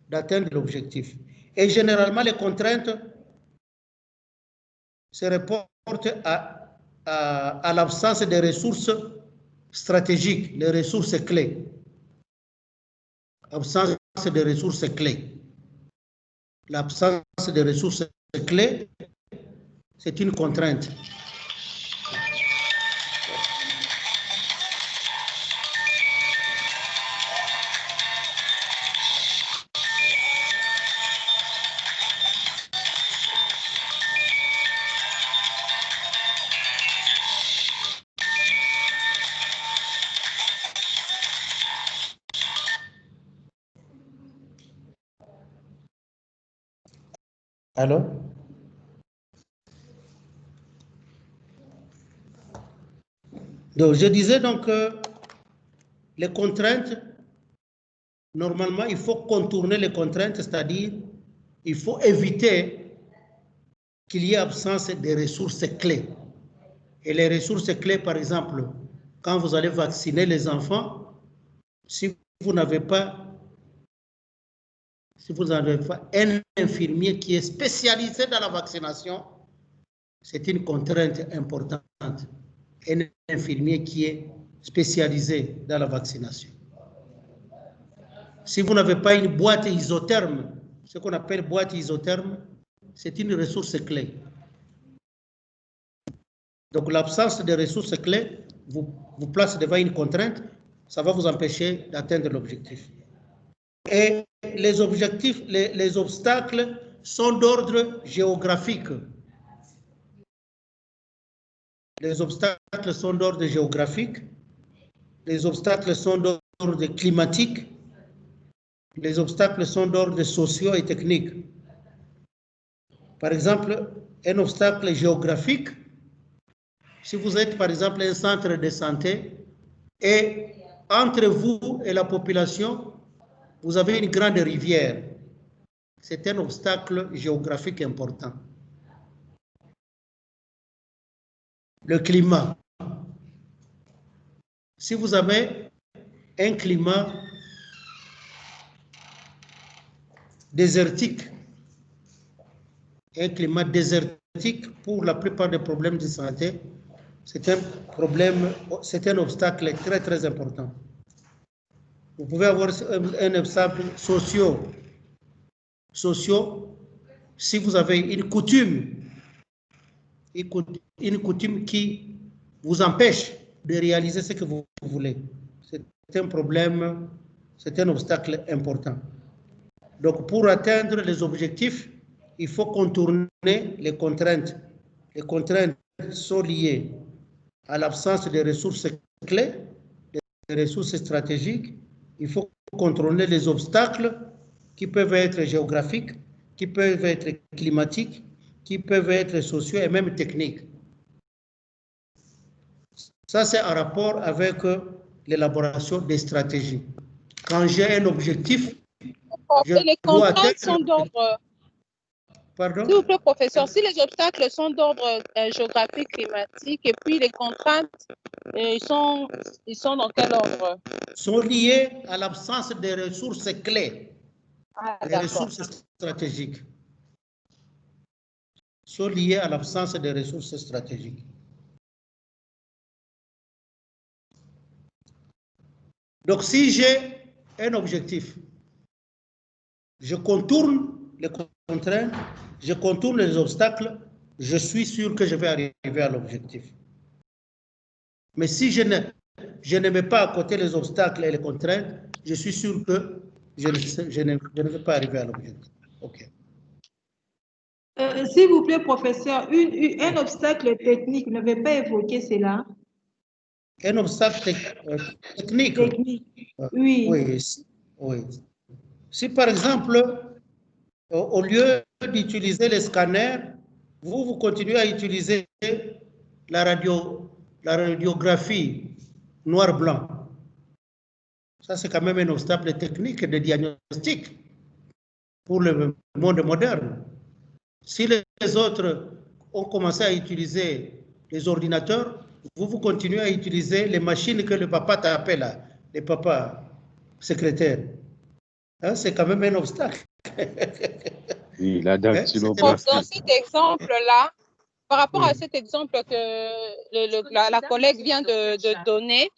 d'atteindre l'objectif. Et généralement, les contraintes se reportent à l'absence des ressources stratégiques, les ressources clés. Absence des ressources clés. L'absence des ressources clés, c'est une contrainte. Alors, donc je disais donc que les contraintes, normalement, il faut contourner les contraintes, c'est-à-dire il faut éviter qu'il y ait absence des ressources clés. Et les ressources clés, par exemple, quand vous allez vacciner les enfants, si vous n'avez pas un infirmier qui est spécialisé dans la vaccination, c'est une contrainte importante. Un infirmier qui est spécialisé dans la vaccination. Si vous n'avez pas une boîte isotherme, ce qu'on appelle boîte isotherme, c'est une ressource clé. Donc l'absence de ressources clés vous place devant une contrainte, ça va vous empêcher d'atteindre l'objectif. Et les objectifs, les obstacles sont d'ordre géographique. Les obstacles sont d'ordre géographique, les obstacles sont d'ordre climatique, les obstacles sont d'ordre socio et technique. Par exemple, un obstacle géographique, si vous êtes par exemple un centre de santé et entre vous et la population, vous avez une grande rivière. C'est un obstacle géographique important. Le climat. Si vous avez un climat désertique, pour la plupart des problèmes de santé, c'est un obstacle très très important. Vous pouvez avoir un obstacle socio, si vous avez une coutume qui vous empêche de réaliser ce que vous voulez. C'est un problème, c'est un obstacle important. Donc, pour atteindre les objectifs, il faut contourner les contraintes. Les contraintes sont liées à l'absence de ressources clés, des ressources stratégiques. Il faut contourner les obstacles qui peuvent être géographiques, qui peuvent être climatiques, qui peuvent être sociaux et même techniques. Ça, c'est en rapport avec l'élaboration des stratégies. Quand j'ai un objectif, les contraintes sont d'ordre... Pardon? S'il vous plaît, professeur, si les obstacles sont d'ordre géographique, climatique, et puis les contraintes, ils sont dans quel ordre? Sont liés à l'absence des ressources clés, des ressources stratégiques. Sont liés à l'absence des ressources stratégiques. Donc, si j'ai un objectif, je contourne les contraintes, je contourne les obstacles, je suis sûr que je vais arriver à l'objectif. Mais si je ne mets pas à côté les obstacles et les contraintes, je suis sûr que je ne vais pas arriver à l'objectif. OK. S'il vous plaît, professeur, un obstacle technique, ne veut pas évoquer cela? Un obstacle technique? Oui. Oui. Si par exemple, au lieu d'utiliser les scanners, vous continuez à utiliser la radiographie noir-blanc. Ça, c'est quand même un obstacle technique de diagnostic pour le monde moderne. Si les autres ont commencé à utiliser les ordinateurs, vous continuez à utiliser les machines que le papa t'appelle, les papas secrétaires. Hein, c'est quand même un obstacle. Oui, la dactylographie. Dans cet exemple-là, par rapport à cet exemple que la collègue vient de donner,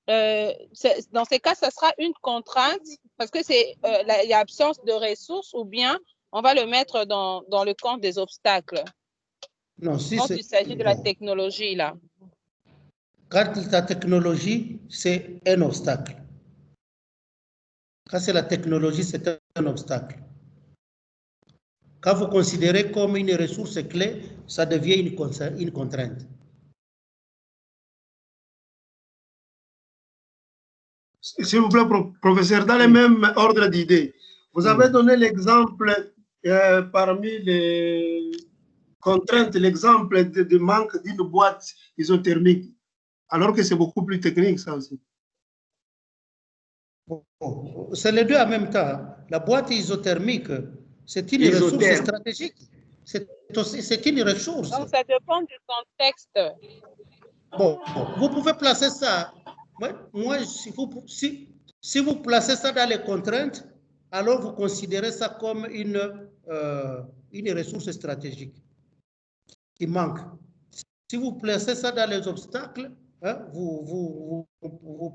dans ces cas, ça sera une contrainte parce que il y a absence de ressources ou bien on va le mettre dans le camp des obstacles. Non, si quand il s'agit de la technologie, là. Quand la technologie, c'est un obstacle. Quand c'est la technologie, c'est un obstacle. Quand vous considérez comme une ressource clé, ça devient une contrainte. S'il vous plaît, professeur, dans le même ordre d'idées, vous avez donné l'exemple parmi les contraintes, l'exemple de manque d'une boîte isothermique, alors que c'est beaucoup plus technique, ça aussi. C'est les deux en même temps. La boîte isothermique, c'est une ressource stratégique. C'est une ressource. Donc, ça dépend du contexte. Bon, vous pouvez placer ça. Moi, si vous placez ça dans les contraintes, alors vous considérez ça comme une ressource stratégique qui manque. Si vous placez ça dans les obstacles, hein, vous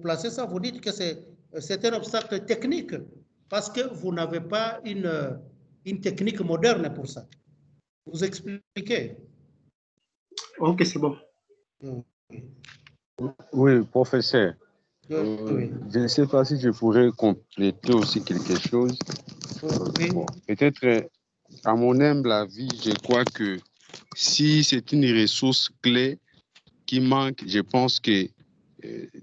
placez ça, vous dites que c'est un obstacle technique parce que vous n'avez pas une technique moderne pour ça. Vous expliquez. Ok, c'est bon. Oui, professeur. Je ne sais pas si je pourrais compléter aussi quelque chose. Bon, peut-être, à mon humble avis, je crois que si c'est une ressource clé qui manque, je pense que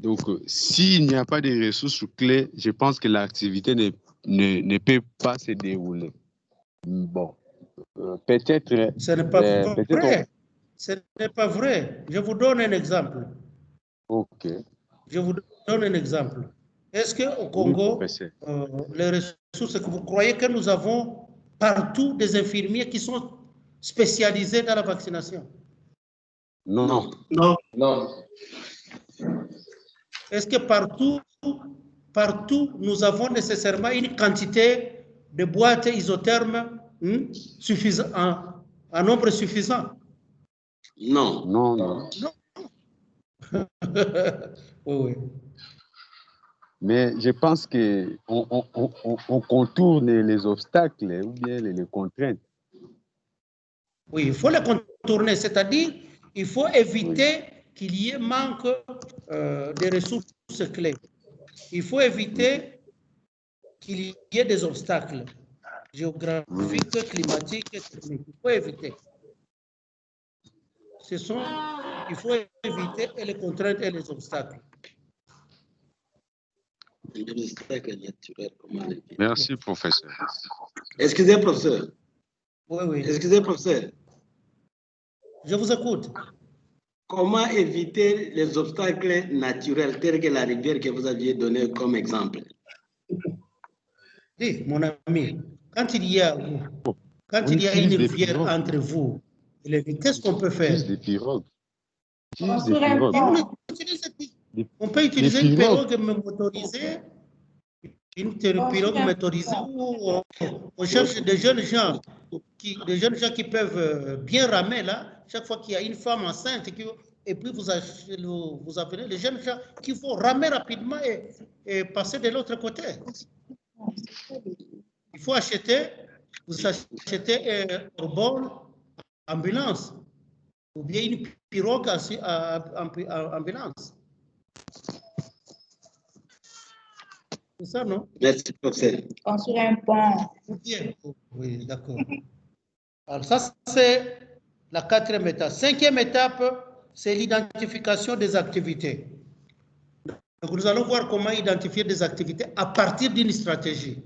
donc s'il n'y a pas de ressources clés, je pense que l'activité ne peut pas se dérouler. Bon, peut-être. Ce n'est pas vrai. Ce n'est pas vrai. Je vous donne un exemple. Ok. Je vous donne un exemple. Est-ce qu'au Congo, les ressources que vous croyez que nous avons partout des infirmiers qui sont spécialisés dans la vaccination? Non. Non. Non. Est-ce que partout, nous avons nécessairement une quantité de boîtes isothermes en nombre suffisant? Non. Non, non. Oui. Mais je pense qu'on contourne les obstacles ou bien les contraintes. Oui, il faut les contourner, c'est-à-dire il faut éviter qu'il y ait manque de ressources clés. Il faut éviter qu'il y ait des obstacles géographiques, climatiques, techniques. Il faut éviter. Il faut éviter les contraintes et les obstacles. Merci, professeur. Excusez, professeur. Oui. Excusez, professeur. Je vous écoute. Comment éviter les obstacles naturels tels que la rivière que vous aviez donné comme exemple? Oui, mon ami, quand il y a une rivière entre vous, qu'est-ce qu'on peut faire? Des pirogues. On peut utiliser une pirogue motorisée, où on cherche des jeunes gens qui peuvent bien ramer là, chaque fois qu'il y a une femme enceinte, et puis vous avez les jeunes gens qui vont ramer rapidement et passer de l'autre côté. Il faut acheter un bol ambulance ou bien une pirogue ambulance. C'est ça, non? Merci, professeur. Construire un pont. Bien. Oui, d'accord. Alors ça, c'est la 4e étape. 5e étape, c'est l'identification des activités. Donc, nous allons voir comment identifier des activités à partir d'une stratégie.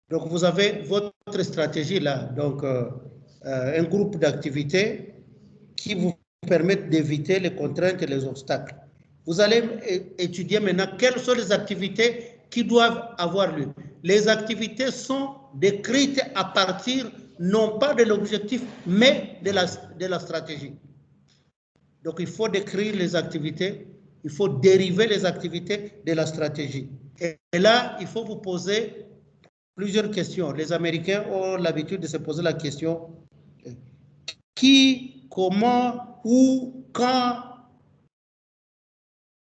Donc, vous avez votre stratégie là, donc un groupe d'activités qui vous permettent d'éviter les contraintes et les obstacles. Vous allez étudier maintenant quelles sont les activités qui doivent avoir lieu. Les activités sont décrites à partir non pas de l'objectif, mais de la stratégie. Donc, il faut décrire les activités, il faut dériver les activités de la stratégie. Et là, il faut vous poser plusieurs questions. Les Américains ont l'habitude de se poser la question qui, comment, où, quand,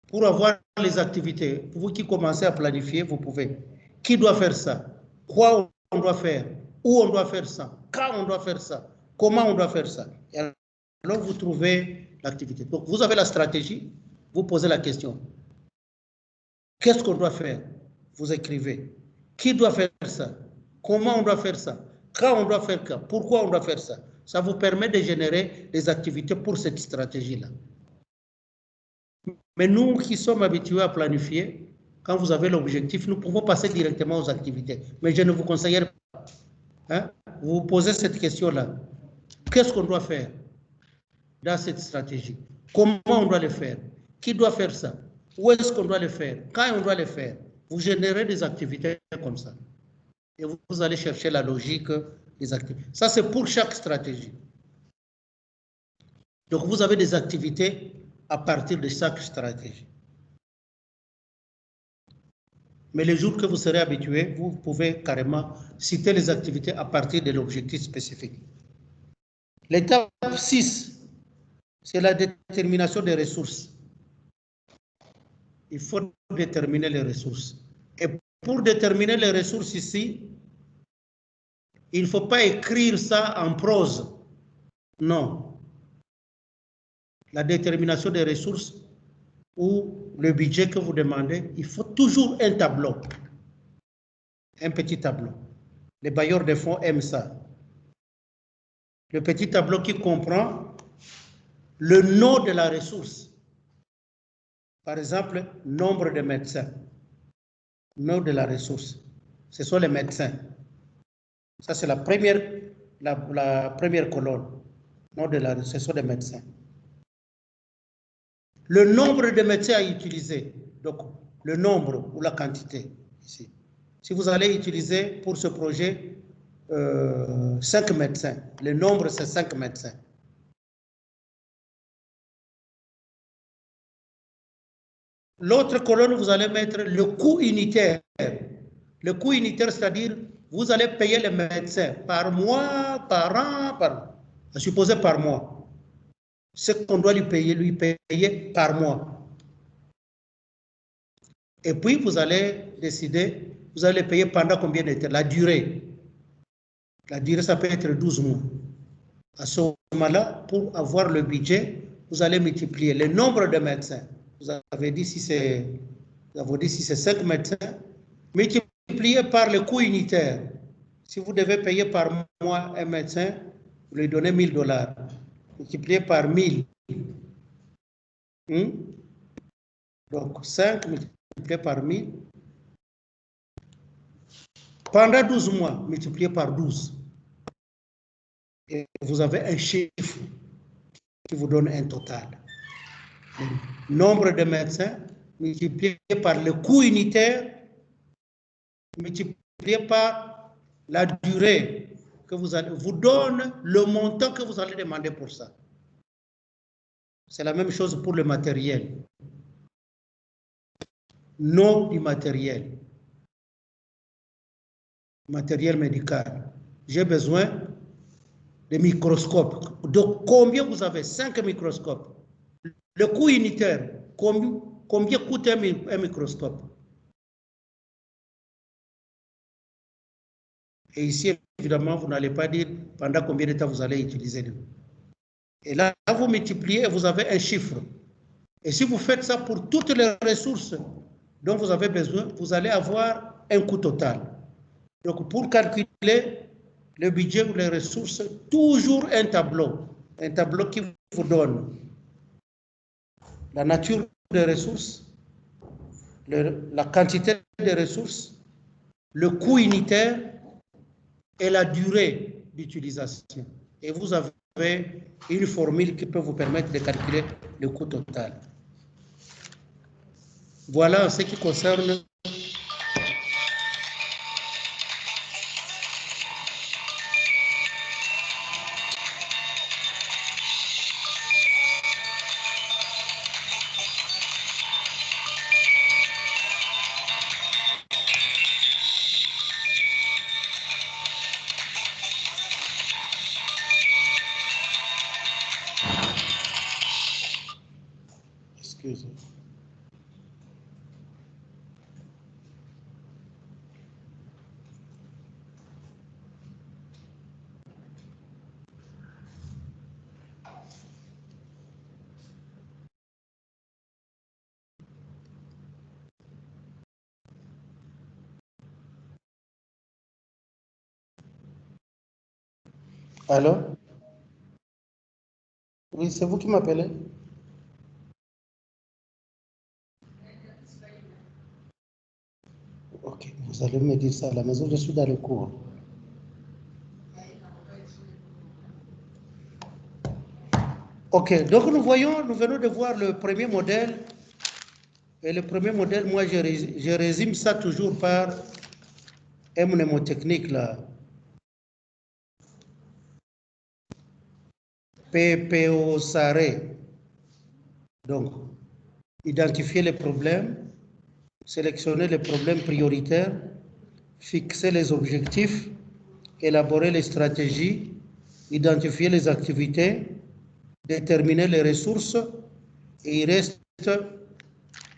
pour avoir les activités. Vous qui commencez à planifier, vous pouvez. Qui doit faire ça? Quoi on doit faire? où on doit faire ça, quand on doit faire ça, comment on doit faire ça. Et alors vous trouvez l'activité. Donc vous avez la stratégie, vous posez la question. Qu'est-ce qu'on doit faire? Vous écrivez. Qui doit faire ça? Comment on doit faire ça? Quand on doit faire ça? Pourquoi on doit faire ça? Ça vous permet de générer des activités pour cette stratégie-là. Mais nous qui sommes habitués à planifier, quand vous avez l'objectif, nous pouvons passer directement aux activités. Mais je ne vous conseillerais pas. Hein? Vous vous posez cette question-là. Qu'est-ce qu'on doit faire dans cette stratégie? Comment on doit le faire? Qui doit faire ça? Où est-ce qu'on doit le faire? Quand on doit le faire? Vous générez des activités comme ça. Et vous allez chercher la logique des activités. Ça, c'est pour chaque stratégie. Donc, vous avez des activités à partir de chaque stratégie. Mais les jours que vous serez habitué, vous pouvez carrément citer les activités à partir de l'objectif spécifique. L'étape 6, c'est la détermination des ressources. Il faut déterminer les ressources. Et pour déterminer les ressources ici, il ne faut pas écrire ça en prose. Non. La détermination des ressources ou le budget que vous demandez, il faut toujours un tableau. Un petit tableau. Les bailleurs de fonds aiment ça. Le petit tableau qui comprend le nom de la ressource. Par exemple, nombre de médecins. Nom de la ressource. Ce sont les médecins. Ça, c'est la première colonne. Nom de la ressource, ce sont les médecins. Le nombre de médecins à utiliser. Donc, le nombre ou la quantité. Ici. Si vous allez utiliser pour ce projet 5 médecins, le nombre, c'est 5 médecins. L'autre colonne, vous allez mettre le coût unitaire. Le coût unitaire, c'est-à-dire, vous allez payer les médecins par mois, par an, supposé par mois. Ce qu'on doit lui payer par mois. Et puis, vous allez décider, vous allez payer pendant combien de temps? La durée. La durée, ça peut être 12 mois. À ce moment-là, pour avoir le budget, vous allez multiplier le nombre de médecins. Vous avez dit si c'est 5 médecins, multiplié par le coût unitaire. Si vous devez payer par mois un médecin, vous lui donnez $1000. Multiplié par 1000. Donc 5 multiplié par 1000. Pendant 12 mois, multiplié par 12. Et vous avez un chiffre qui vous donne un total. Le nombre de médecins multiplié par le coût unitaire, multiplié par la durée que vous donne le montant que vous allez demander pour ça. C'est la même chose pour le matériel. Nom du matériel. Matériel médical. J'ai besoin de microscopes. Donc, combien vous avez? 5 microscopes. Le coût unitaire, combien coûte un microscope? Et ici, évidemment, vous n'allez pas dire pendant combien de temps vous allez utiliser. Et là, vous multipliez et vous avez un chiffre. Et si vous faites ça pour toutes les ressources dont vous avez besoin, vous allez avoir un coût total. Donc, pour calculer le budget ou les ressources, toujours un tableau qui vous donne la nature des ressources, la quantité des ressources, le coût unitaire et la durée d'utilisation. Et vous avez une formule qui peut vous permettre de calculer le coût total. Voilà en ce qui concerne Allô? Oui, c'est vous qui m'appelez? Ok, vous allez me dire ça à la maison, je suis dans le cours. Ok, donc nous venons de voir le premier modèle. Et le premier modèle, moi, je résume ça toujours par un mnémotechnique là. PPO SARE. Donc, identifier les problèmes, sélectionner les problèmes prioritaires, fixer les objectifs, élaborer les stratégies, identifier les activités, déterminer les ressources, et il reste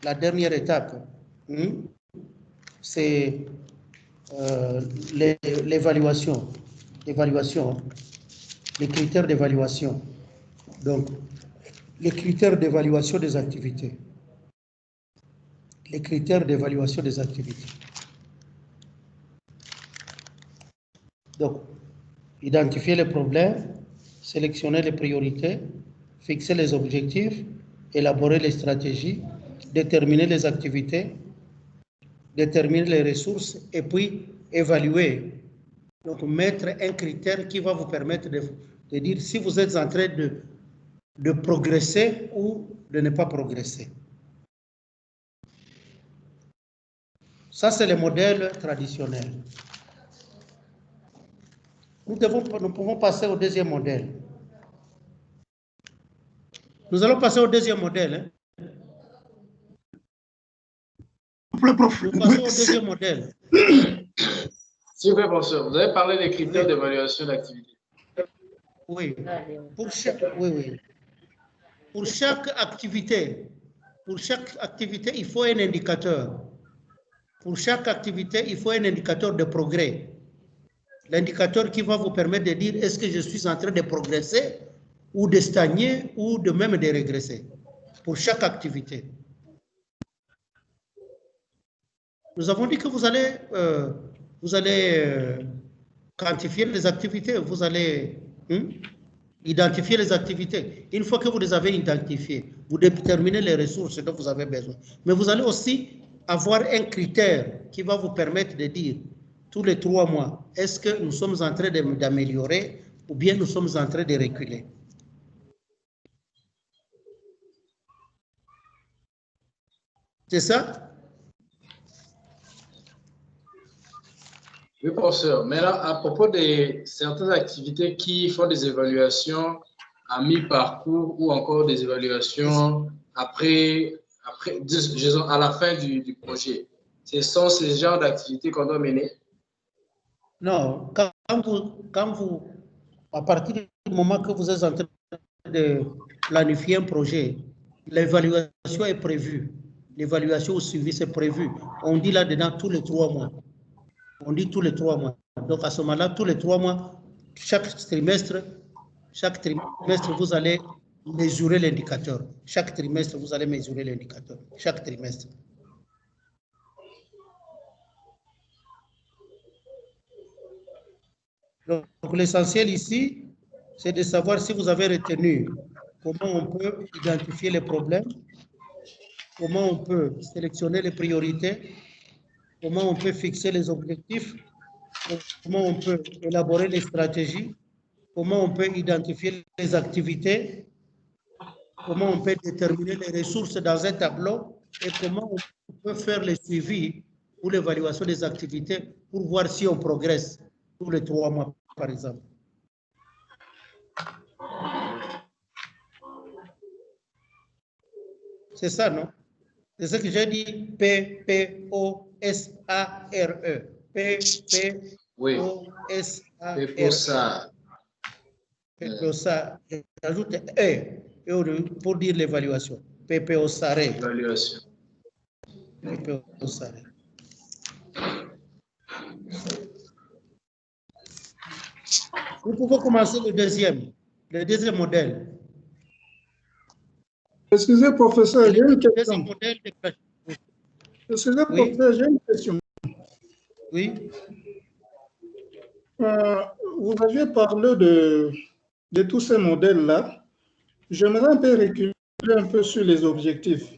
la dernière étape. C'est l'évaluation. Les critères d'évaluation. Donc, les critères d'évaluation des activités. Les critères d'évaluation des activités. Donc, identifier les problèmes, sélectionner les priorités, fixer les objectifs, élaborer les stratégies, déterminer les activités, déterminer les ressources et puis évaluer. Donc, mettre un critère qui va vous permettre de dire si vous êtes en train de progresser ou de ne pas progresser. Ça, c'est le modèle traditionnel. Nous pouvons passer au deuxième modèle. Nous allons passer au deuxième modèle. Nous passons au deuxième modèle. S'il vous plaît, professeur, vous avez parlé des critères d'évaluation d'activité. Oui. Pour chaque activité, il faut un indicateur. Pour chaque activité, il faut un indicateur de progrès. L'indicateur qui va vous permettre de dire est-ce que je suis en train de progresser ou de stagner ou de même de régresser. Pour chaque activité. Nous avons dit que vous allez quantifier les activités, vous allez identifier les activités. Une fois que vous les avez identifiées, vous déterminez les ressources dont vous avez besoin. Mais vous allez aussi avoir un critère qui va vous permettre de dire tous les 3 mois, est-ce que nous sommes en train d'améliorer ou bien nous sommes en train de reculer? C'est ça? Oui, professeur. Maintenant, à propos de certaines activités qui font des évaluations à mi-parcours ou encore des évaluations après disons, à la fin du projet, ce sont ces genres d'activités qu'on doit mener? Non, quand vous, à partir du moment que vous êtes en train de planifier un projet, l'évaluation est prévue. L'évaluation au suivi, c'est prévu. On dit là-dedans tous les 3 mois. On dit tous les 3 mois. Donc, à ce moment-là, tous les 3 mois, chaque trimestre, vous allez mesurer l'indicateur. Chaque trimestre, vous allez mesurer l'indicateur. Chaque trimestre. Donc, l'essentiel ici, c'est de savoir si vous avez retenu comment on peut identifier les problèmes, comment on peut sélectionner les priorités, comment on peut fixer les objectifs, comment on peut élaborer les stratégies, comment on peut identifier les activités, comment on peut déterminer les ressources dans un tableau et comment on peut faire le suivi ou l'évaluation des activités pour voir si on progresse tous les 3 mois, par exemple. C'est ça, non? C'est ce que j'ai dit, P-P-O-S-A-R-E. P-P-O-S-A-R-E. PPO-SARE. J'ajoute E pour dire l'évaluation. PPO-SARE. Évaluation. PPO-SARE. Nous pouvons commencer le deuxième modèle. Excusez, professeur, j'ai une question. Excusez, Oui. professeur, j'ai une question. Oui. Vous aviez parlé de tous ces modèles-là. J'aimerais un peu reculer un peu sur les objectifs.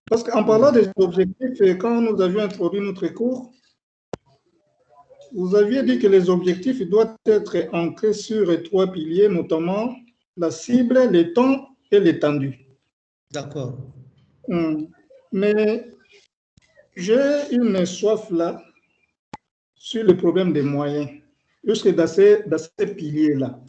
Parce qu'en parlant des objectifs, et quand nous avions introduit notre cours, vous aviez dit que les objectifs doivent être ancrés sur 3 piliers, notamment la cible, le temps et l'étendue. D'accord. Mais j'ai une soif là sur le problème des moyens, jusque dans ces piliers-là.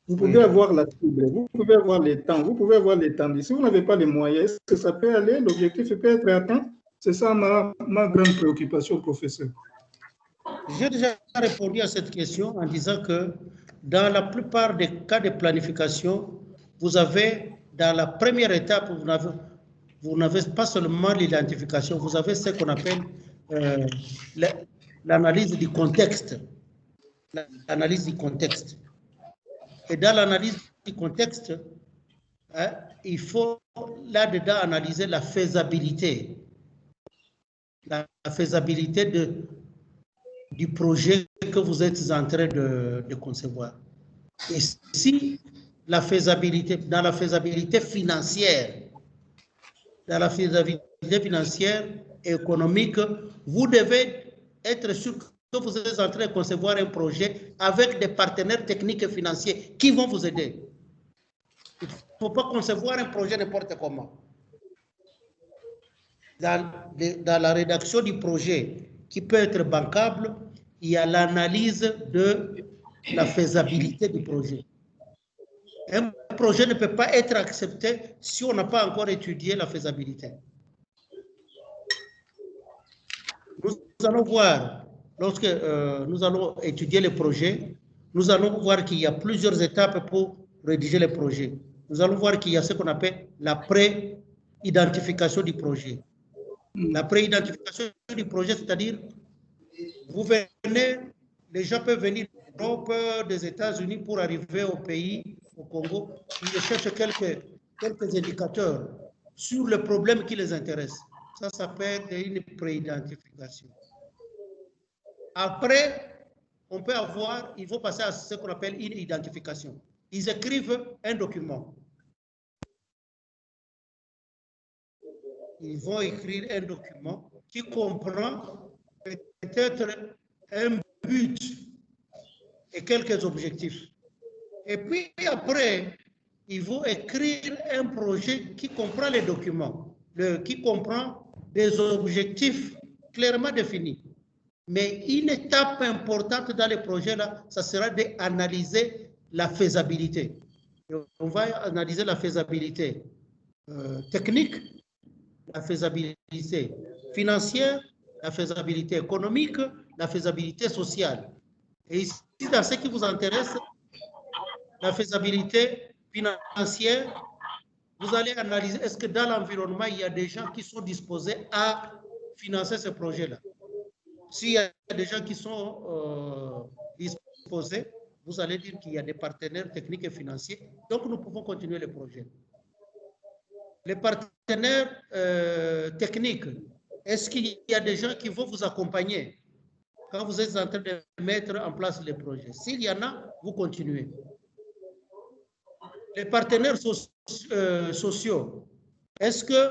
Vous pouvez avoir la cible, vous pouvez avoir les temps, vous pouvez avoir l'étendue. Si vous n'avez pas les moyens, est-ce que ça peut aller, l'objectif peut être atteint? C'est ça ma grande préoccupation, professeur. J'ai déjà répondu à cette question en disant que dans la plupart des cas de planification, vous avez, dans la première étape, vous n'avez pas seulement l'identification, vous avez ce qu'on appelle l'analyse du contexte. L'analyse du contexte. Et dans l'analyse du contexte, il faut là-dedans analyser la faisabilité. La faisabilité du projet que vous êtes en train de concevoir. Et si la faisabilité, dans la faisabilité financière, et économique, vous devez être sûr que vous êtes en train de concevoir un projet avec des partenaires techniques et financiers qui vont vous aider. Il ne faut pas concevoir un projet n'importe comment. Dans la rédaction du projet, qui peut être bancable, il y a l'analyse de la faisabilité du projet. Un projet ne peut pas être accepté si on n'a pas encore étudié la faisabilité. Nous allons voir, lorsque nous allons étudier les projets, nous allons voir qu'il y a plusieurs étapes pour rédiger les projets. Nous allons voir qu'il y a ce qu'on appelle la pré-identification du projet. La pré-identification du projet, c'est-à-dire, vous venez, les gens peuvent venir d'Europe, des États-Unis pour arriver au pays, au Congo. Ils cherchent quelques indicateurs sur le problème qui les intéresse. Ça s'appelle une pré-identification. Après, on peut avoir, il faut passer à ce qu'on appelle une identification. Ils écrivent un document. Ils vont écrire un document qui comprend peut-être un but et quelques objectifs. Et puis après, ils vont écrire un projet qui comprend les documents, qui comprend des objectifs clairement définis. Mais une étape importante dans les projets-là, ça sera d'analyser la faisabilité. On va analyser la faisabilité technique, la faisabilité financière, la faisabilité économique, la faisabilité sociale. Et ici, dans ce qui vous intéresse, la faisabilité financière, vous allez analyser, est-ce que dans l'environnement, il y a des gens qui sont disposés à financer ce projet-là? S'il y a des gens qui sont disposés, vous allez dire qu'il y a des partenaires techniques et financiers, donc nous pouvons continuer le projet. Les partenaires techniques, est-ce qu'il y a des gens qui vont vous accompagner quand vous êtes en train de mettre en place les projets? S'il y en a, vous continuez. Les partenaires sociaux, est-ce que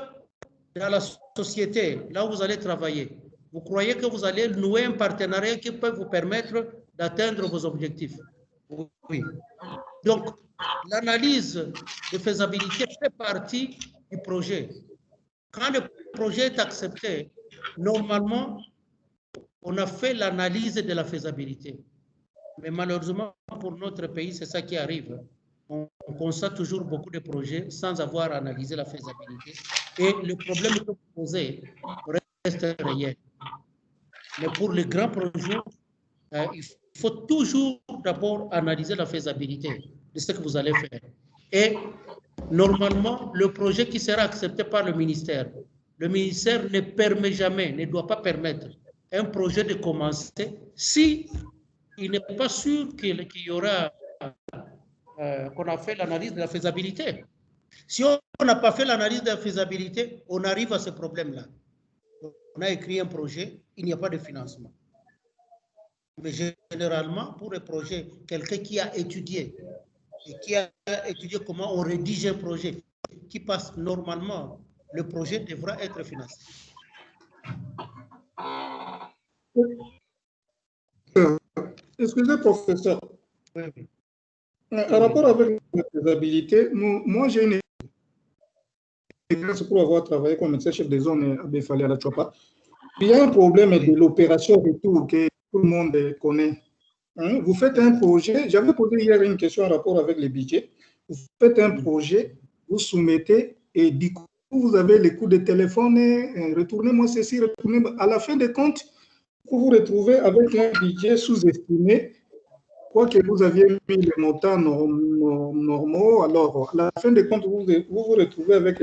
dans la société, là où vous allez travailler, vous croyez que vous allez nouer un partenariat qui peut vous permettre d'atteindre vos objectifs? Oui. Donc, l'analyse de faisabilité fait partie du projet. Quand le projet est accepté, normalement, on a fait l'analyse de la faisabilité. Mais malheureusement, pour notre pays, c'est ça qui arrive. On constate toujours beaucoup de projets sans avoir analysé la faisabilité. Et le problème que vous posez reste réel. Mais pour les grands projets, il faut toujours d'abord analyser la faisabilité de ce que vous allez faire. Et normalement, le projet qui sera accepté par le ministère ne permet jamais, ne doit pas permettre un projet de commencer si il n'est pas sûr qu'il y aura, qu'on a fait l'analyse de la faisabilité. Si on n'a pas fait l'analyse de la faisabilité, on arrive à ce problème-là. On a écrit un projet, il n'y a pas de financement. Mais généralement, pour les projets, quelqu'un qui a étudié et qui a étudié comment on rédige un projet qui passe normalement, le projet devra être financé. Excusez, professeur. Oui, oui. En rapport avec la faisabilité, moi j'ai une expérience pour avoir travaillé comme médecin chef de zone à Befali à la Chouapa. Il y a un problème de l'opération retour que tout le monde connaît. Hein? Vous faites un projet, j'avais posé hier une question en rapport avec les budgets. Vous faites un projet, vous soumettez et du coup, vous avez les coûts de téléphone, retournez-moi ceci, retournez. À la fin des comptes, vous vous retrouvez avec un budget sous-estimé, quoique vous aviez mis les montants normaux. Alors, à la fin des comptes, vous vous retrouvez avec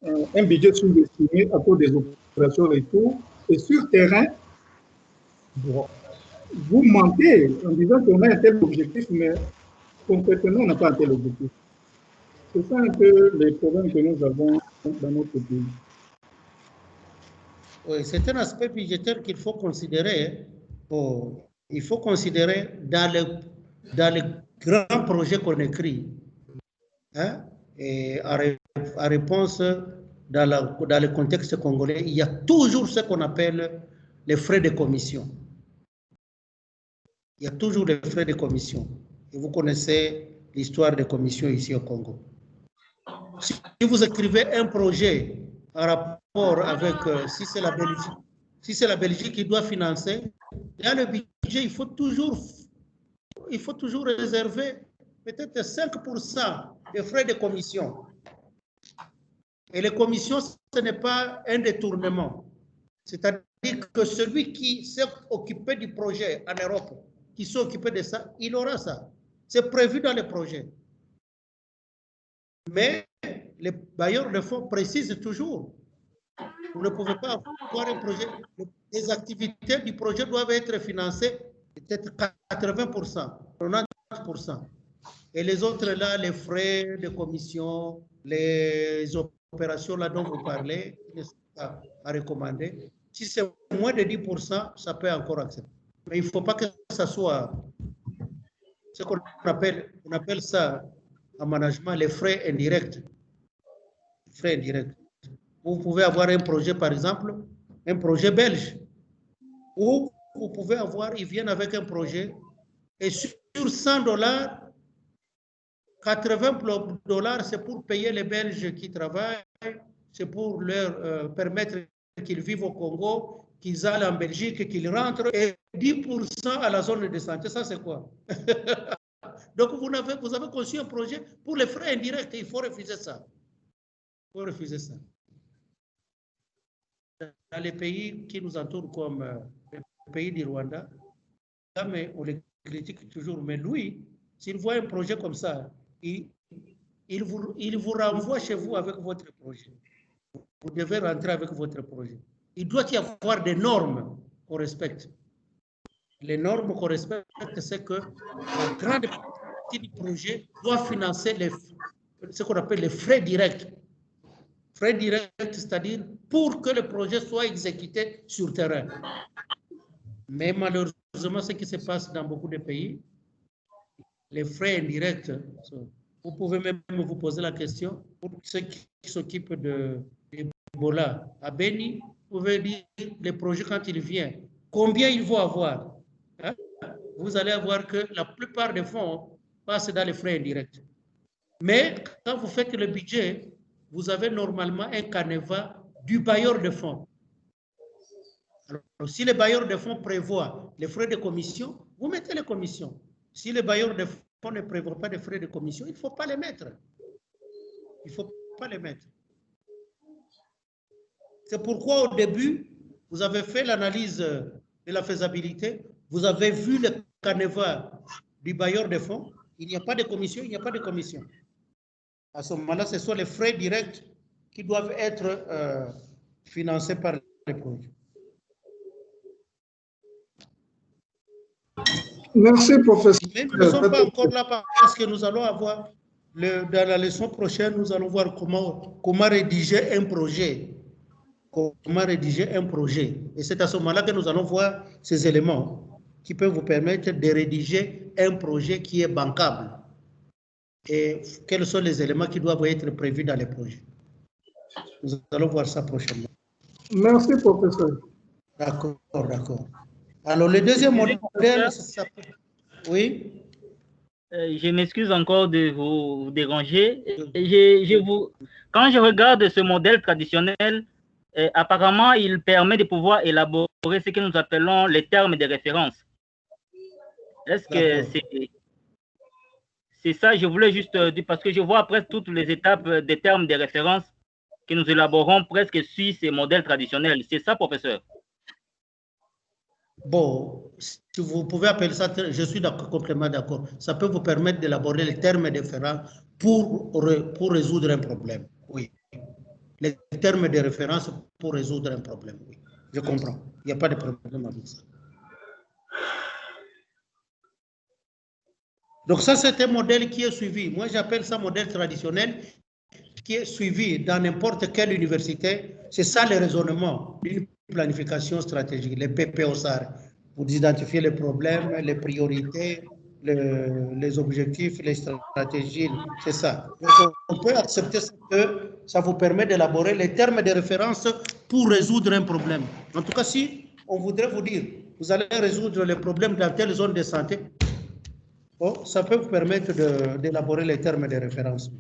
un budget sous-estimé à cause des opérations et tout. Et sur terrain, vous mentez en disant qu'on a un tel objectif, mais concrètement, on n'a pas un tel objectif. C'est ça un peu les problèmes que nous avons dans notre pays. Oui, c'est un aspect budgétaire qu'il faut considérer. Bon, il faut considérer dans les grands projets qu'on écrit. Hein, et en réponse, dans le contexte congolais, il y a toujours ce qu'on appelle les frais de commission. Il y a toujours des frais de commission. Et vous connaissez l'histoire des commissions ici au Congo. Si vous écrivez un projet en rapport avec, si c'est la Belgique qui doit financer, dans le budget, il faut toujours réserver peut-être 5% des frais de commission. Et les commissions, ce n'est pas un détournement. C'est-à-dire que celui qui s'est occupé du projet en Europe, qui s'est occupé de ça, il aura ça. C'est prévu dans le projet. Mais les bailleurs de fonds précisent toujours. Vous ne pouvez pas avoir un projet. Les activités du projet doivent être financées peut-être 80%, 90%. Et les autres là, les frais de commission, les opérations là dont vous parlez, ne sont pas à recommander. Si c'est moins de 10%, ça peut encore accepter. Mais il ne faut pas que ça soit ce qu'on appelle, on appelle ça en management les frais indirects. Frais indirects. Vous pouvez avoir un projet, par exemple, un projet belge, où vous pouvez avoir, ils viennent avec un projet, et sur $100, 80 $, c'est pour payer les Belges qui travaillent, c'est pour leur permettre qu'ils vivent au Congo, qu'ils aillent en Belgique, qu'ils rentrent, et 10% à la zone de santé, ça c'est quoi? Donc vous avez conçu un projet pour les frais indirects, il faut refuser ça. Il faut refuser ça. Dans les pays qui nous entourent comme le pays du Rwanda, là, mais on les critique toujours, mais lui, s'il voit un projet comme ça, il vous renvoie chez vous avec votre projet. Vous devez rentrer avec votre projet. Il doit y avoir des normes qu'on respecte. Les normes qu'on respecte, c'est que la grande partie du projet doit financer ce qu'on appelle les frais directs. Frais directs, c'est-à-dire pour que le projet soit exécuté sur terrain. Mais malheureusement, ce qui se passe dans beaucoup de pays, les frais indirects, vous pouvez même vous poser la question, pour ceux qui s'occupent de Ebola à Beni, vous pouvez dire les projets quand il vient, combien il faut avoir. Hein? Vous allez voir que la plupart des fonds passent dans les frais indirects. Mais quand vous faites le budget, vous avez normalement un canevas du bailleur de fonds. Alors, si le bailleur de fonds prévoit les frais de commission, vous mettez les commissions. Si le bailleur de fonds ne prévoit pas de frais de commission, il ne faut pas les mettre. Il ne faut pas les mettre. C'est pourquoi au début, vous avez fait l'analyse de la faisabilité, vous avez vu le canevas du bailleur de fonds, il n'y a pas de commission, il n'y a pas de commission. À ce moment-là, ce sont les frais directs qui doivent être financés par les projets. Merci, professeur. Mais nous ne sommes pas encore là parce que nous allons avoir, dans la leçon prochaine, nous allons voir comment rédiger un projet. comment rédiger un projet. Et c'est à ce moment-là que nous allons voir ces éléments qui peuvent vous permettre de rédiger un projet qui est bancable. Et quels sont les éléments qui doivent être prévus dans les projets. Nous allons voir ça prochainement. Merci, professeur. D'accord, d'accord. Alors, le deuxième modèle, ça peut... Oui. Je m'excuse encore de vous déranger. Quand je regarde ce modèle traditionnel, apparemment, il permet de pouvoir élaborer ce que nous appelons les termes de référence. Est-ce que c'est ça? Je voulais juste dire, parce que je vois presque toutes les étapes des termes de référence que nous élaborons presque sur ces modèles traditionnels. C'est ça, professeur? Bon, si vous pouvez appeler ça, je suis complètement d'accord. Ça peut vous permettre d'élaborer les termes de référence pour résoudre un problème. Oui. Les termes de référence pour résoudre un problème. Oui. Je comprends. Il n'y a pas de problème avec ça. Donc ça, c'est un modèle qui est suivi. Moi, j'appelle ça modèle traditionnel qui est suivi dans n'importe quelle université. C'est ça le raisonnement d'une planification stratégique, les PPOSAR. Vous identifiez les problèmes, les priorités, les objectifs, les stratégies. C'est ça. Donc, on peut accepter que ça vous permet d'élaborer les termes de référence pour résoudre un problème. En tout cas, si on voudrait vous dire, vous allez résoudre les problèmes dans telle zone de santé, bon, ça peut vous permettre d'élaborer les termes de référence.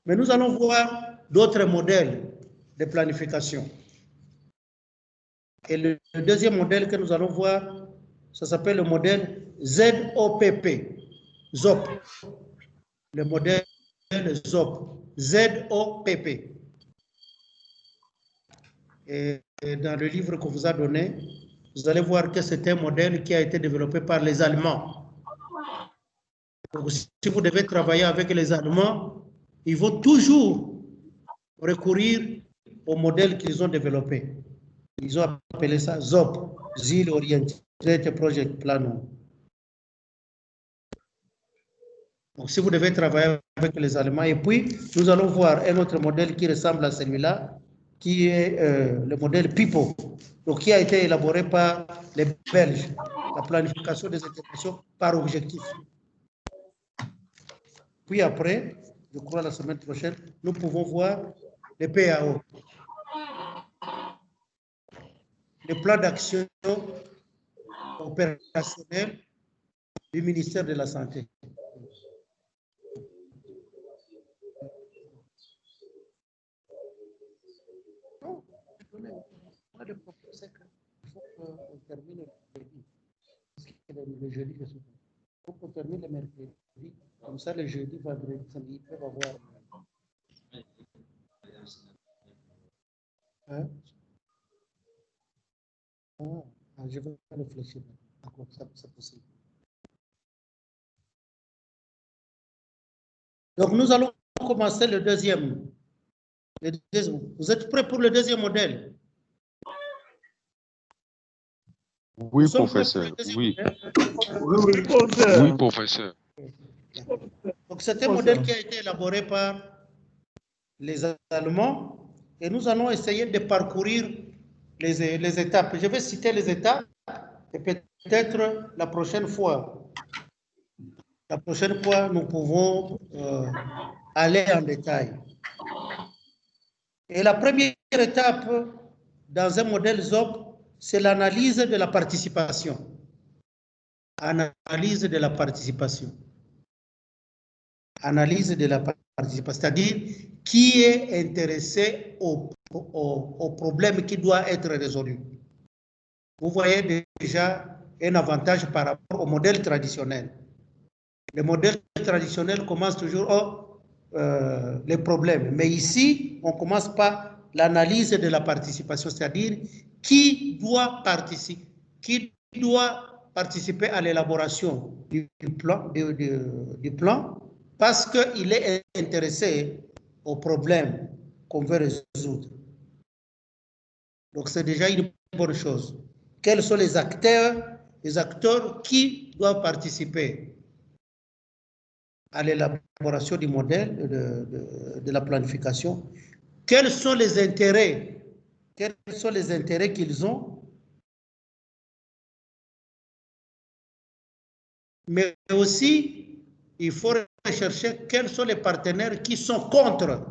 Mais nous allons voir d'autres modèles de planification. Et le deuxième modèle que nous allons voir, ça s'appelle le modèle ZOPP, ZOP. Le modèle ZOP, ZOPP. Et dans le livre qu'on vous a donné, vous allez voir que c'est un modèle qui a été développé par les Allemands. Donc, si vous devez travailler avec les Allemands, ils vont toujours recourir au modèle qu'ils ont développé. Ils ont appelé ça ZOP, Ziel Oriented Project Plan. Donc, si vous devez travailler avec les Allemands, et puis nous allons voir un autre modèle qui ressemble à celui-là, qui est le modèle PIPO, donc qui a été élaboré par les Belges, la planification des interventions par objectif. Puis après, je crois la semaine prochaine, nous pouvons voir les PAO, le plan d'action opérationnel du ministère de la Santé. Il faut qu'on termine le jeudi. Il faut qu'on termine le mercredi. Comme ça, le jeudi, vendredi, samedi, ils peuvent avoir. Hein? Je vais réfléchir. D'accord, ça c'est possible. Donc, nous allons commencer le deuxième. Vous êtes prêts pour le deuxième modèle? Oui, professeur. Oui. Oui, professeur. Donc, c'est un modèle qui a été élaboré par les Allemands et nous allons essayer de parcourir les étapes. Je vais citer les étapes et peut-être la prochaine fois, nous pouvons aller en détail. Et la première étape dans un modèle ZOP, c'est l'analyse de la participation. Analyse de la participation. Analyse de la participation, c'est-à-dire qui est intéressé au problème qui doit être résolu. Vous voyez déjà un avantage par rapport au modèle traditionnel. Le modèle traditionnel commence toujours les problèmes, mais ici, on commence par l'analyse de la participation, c'est-à-dire qui doit participer à l'élaboration du plan parce qu'il est intéressé au problème qu'on veut résoudre. Donc, c'est déjà une bonne chose. Quels sont les acteurs qui doivent participer à l'élaboration du modèle de la planification? Quels sont les intérêts quels sont les intérêts qu'ils ont, mais aussi, il faut rechercher quels sont les partenaires qui sont contre.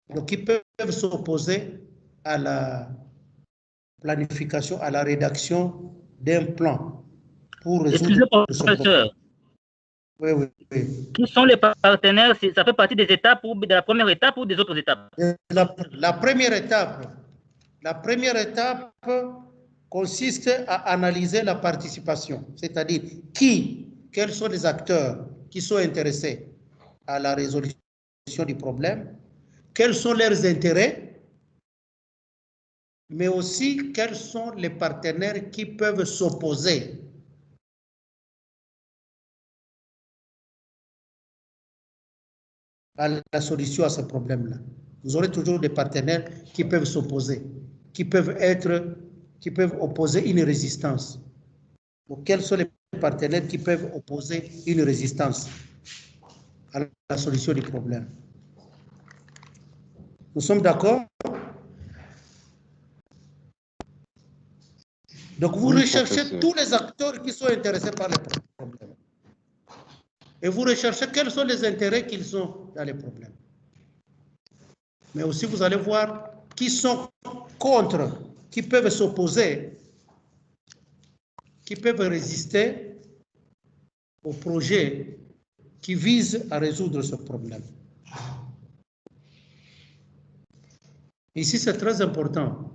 Donc, qui peuvent s'opposer à la planification, à la rédaction d'un plan pour résoudre ce problème. Oui, oui, oui. Qui sont les partenaires? Ça fait partie des étapes, de la première étape ou des autres étapes? La première étape consiste à analyser la participation, c'est-à-dire quels sont les acteurs qui sont intéressés à la résolution du problème, quels sont leurs intérêts, mais aussi quels sont les partenaires qui peuvent s'opposer à la solution à ce problème-là. Vous aurez toujours des partenaires qui peuvent s'opposer, qui peuvent opposer une résistance. Donc, quels sont les partenaires qui peuvent opposer une résistance à la solution du problème? Nous sommes d'accord? Donc, vous recherchez tous les acteurs qui sont intéressés par le problème. Et vous recherchez quels sont les intérêts qu'ils ont dans les problèmes. Mais aussi, vous allez voir qui sont contre, qui peuvent s'opposer, qui peuvent résister au projet qui vise à résoudre ce problème. Ici, c'est très important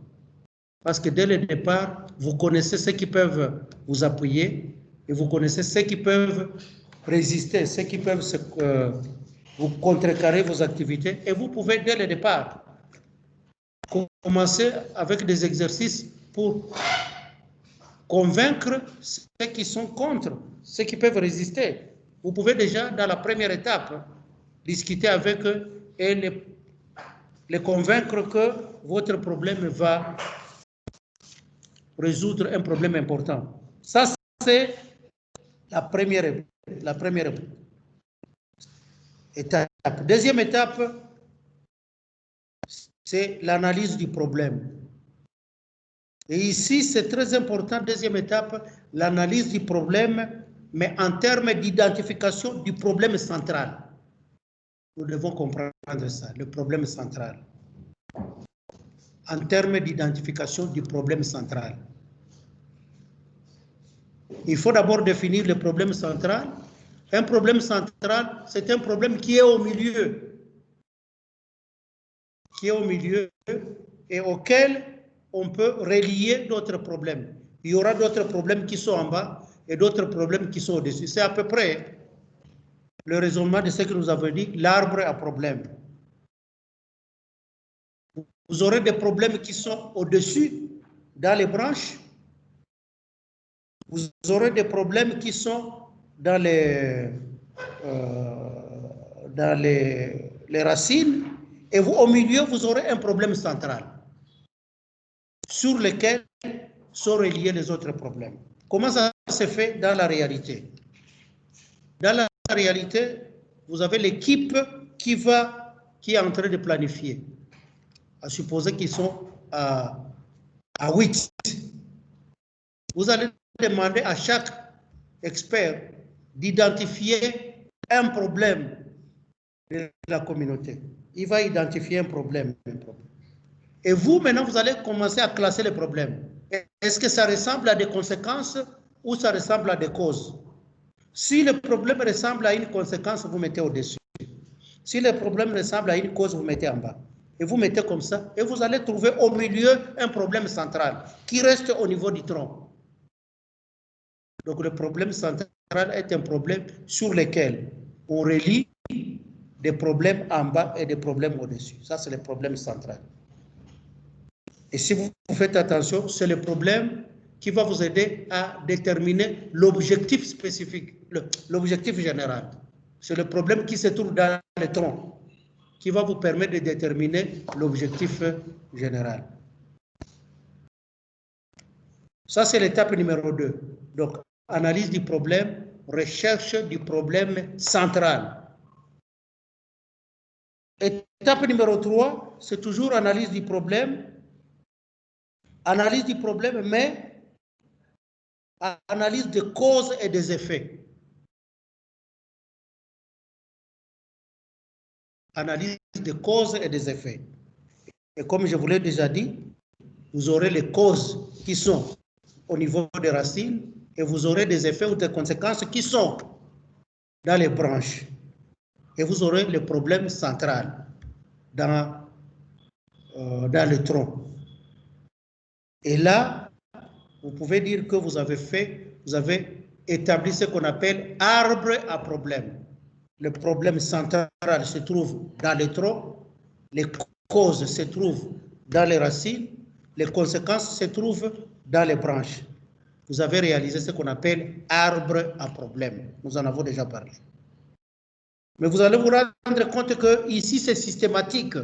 parce que dès le départ, vous connaissez ceux qui peuvent vous appuyer et vous connaissez ceux qui peuvent résister, ceux qui peuvent vous contrecarrer vos activités, et vous pouvez dès le départ commencer avec des exercices pour convaincre ceux qui sont contre, ceux qui peuvent résister. Vous pouvez déjà, dans la première étape, discuter avec eux et les convaincre que votre problème va résoudre un problème important. Ça, c'est la première étape. Deuxième étape, c'est l'analyse du problème. Et ici, c'est très important, deuxième étape, l'analyse du problème, mais en termes d'identification du problème central. Nous devons comprendre ça, le problème central. En termes d'identification du problème central. Il faut d'abord définir le problème central. Un problème central, c'est un problème qui est au milieu. Et auquel on peut relier d'autres problèmes. Il y aura d'autres problèmes qui sont en bas et d'autres problèmes qui sont au-dessus. C'est à peu près le raisonnement de ce que nous avons dit, l'arbre à problème. Vous aurez des problèmes qui sont au-dessus, dans les branches. Vous aurez des problèmes qui sont dans les racines. Et vous, au milieu, vous aurez un problème central sur lequel sont reliés les autres problèmes. Comment ça se fait dans la réalité? Dans la réalité, vous avez l'équipe qui est en train de planifier. À supposer qu'ils sont à 8. Vous allez demander à chaque expert d'identifier un problème de la communauté. Il va identifier un problème. Et vous, maintenant, vous allez commencer à classer les problèmes. Est-ce que ça ressemble à des conséquences ou ça ressemble à des causes? Si le problème ressemble à une conséquence, vous mettez au-dessus. Si le problème ressemble à une cause, vous mettez en bas. Et vous mettez comme ça, et vous allez trouver au milieu un problème central qui reste au niveau du tronc. Donc le problème central est un problème sur lequel on relie des problèmes en bas et des problèmes au-dessus. Ça, c'est le problème central. Et si vous faites attention, c'est le problème qui va vous aider à déterminer l'objectif spécifique, l'objectif général. C'est le problème qui se trouve dans le tronc, qui va vous permettre de déterminer l'objectif général. Ça, c'est l'étape numéro 2. Donc, analyse du problème, recherche du problème central. Étape numéro 3, c'est toujours analyse du problème. Analyse du problème, mais analyse des causes et des effets. Analyse des causes et des effets. Et comme je vous l'ai déjà dit, vous aurez les causes qui sont au niveau des racines et vous aurez des effets ou des conséquences qui sont dans les branches. Et vous aurez le problème central dans le tronc. Et là, vous pouvez dire que vous avez établi ce qu'on appelle arbre à problème. Le problème central se trouve dans le tronc, les causes se trouvent dans les racines, les conséquences se trouvent dans les branches. Vous avez réalisé ce qu'on appelle arbre à problème. Nous en avons déjà parlé. Mais vous allez vous rendre compte que ici c'est systématique.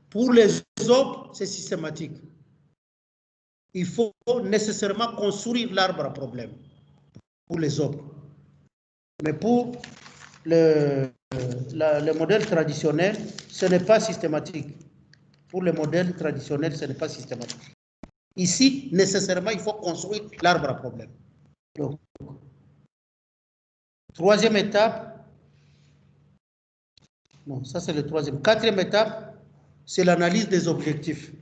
Pour les autres, c'est systématique. Il faut nécessairement construire l'arbre à problème pour les autres. Mais pour le modèle traditionnel, ce n'est pas systématique. Pour le modèle traditionnel, ce n'est pas systématique. Ici, nécessairement, il faut construire l'arbre à problème. Donc, troisième étape, non, ça c'est le troisième. Quatrième étape, c'est l'analyse des objectifs.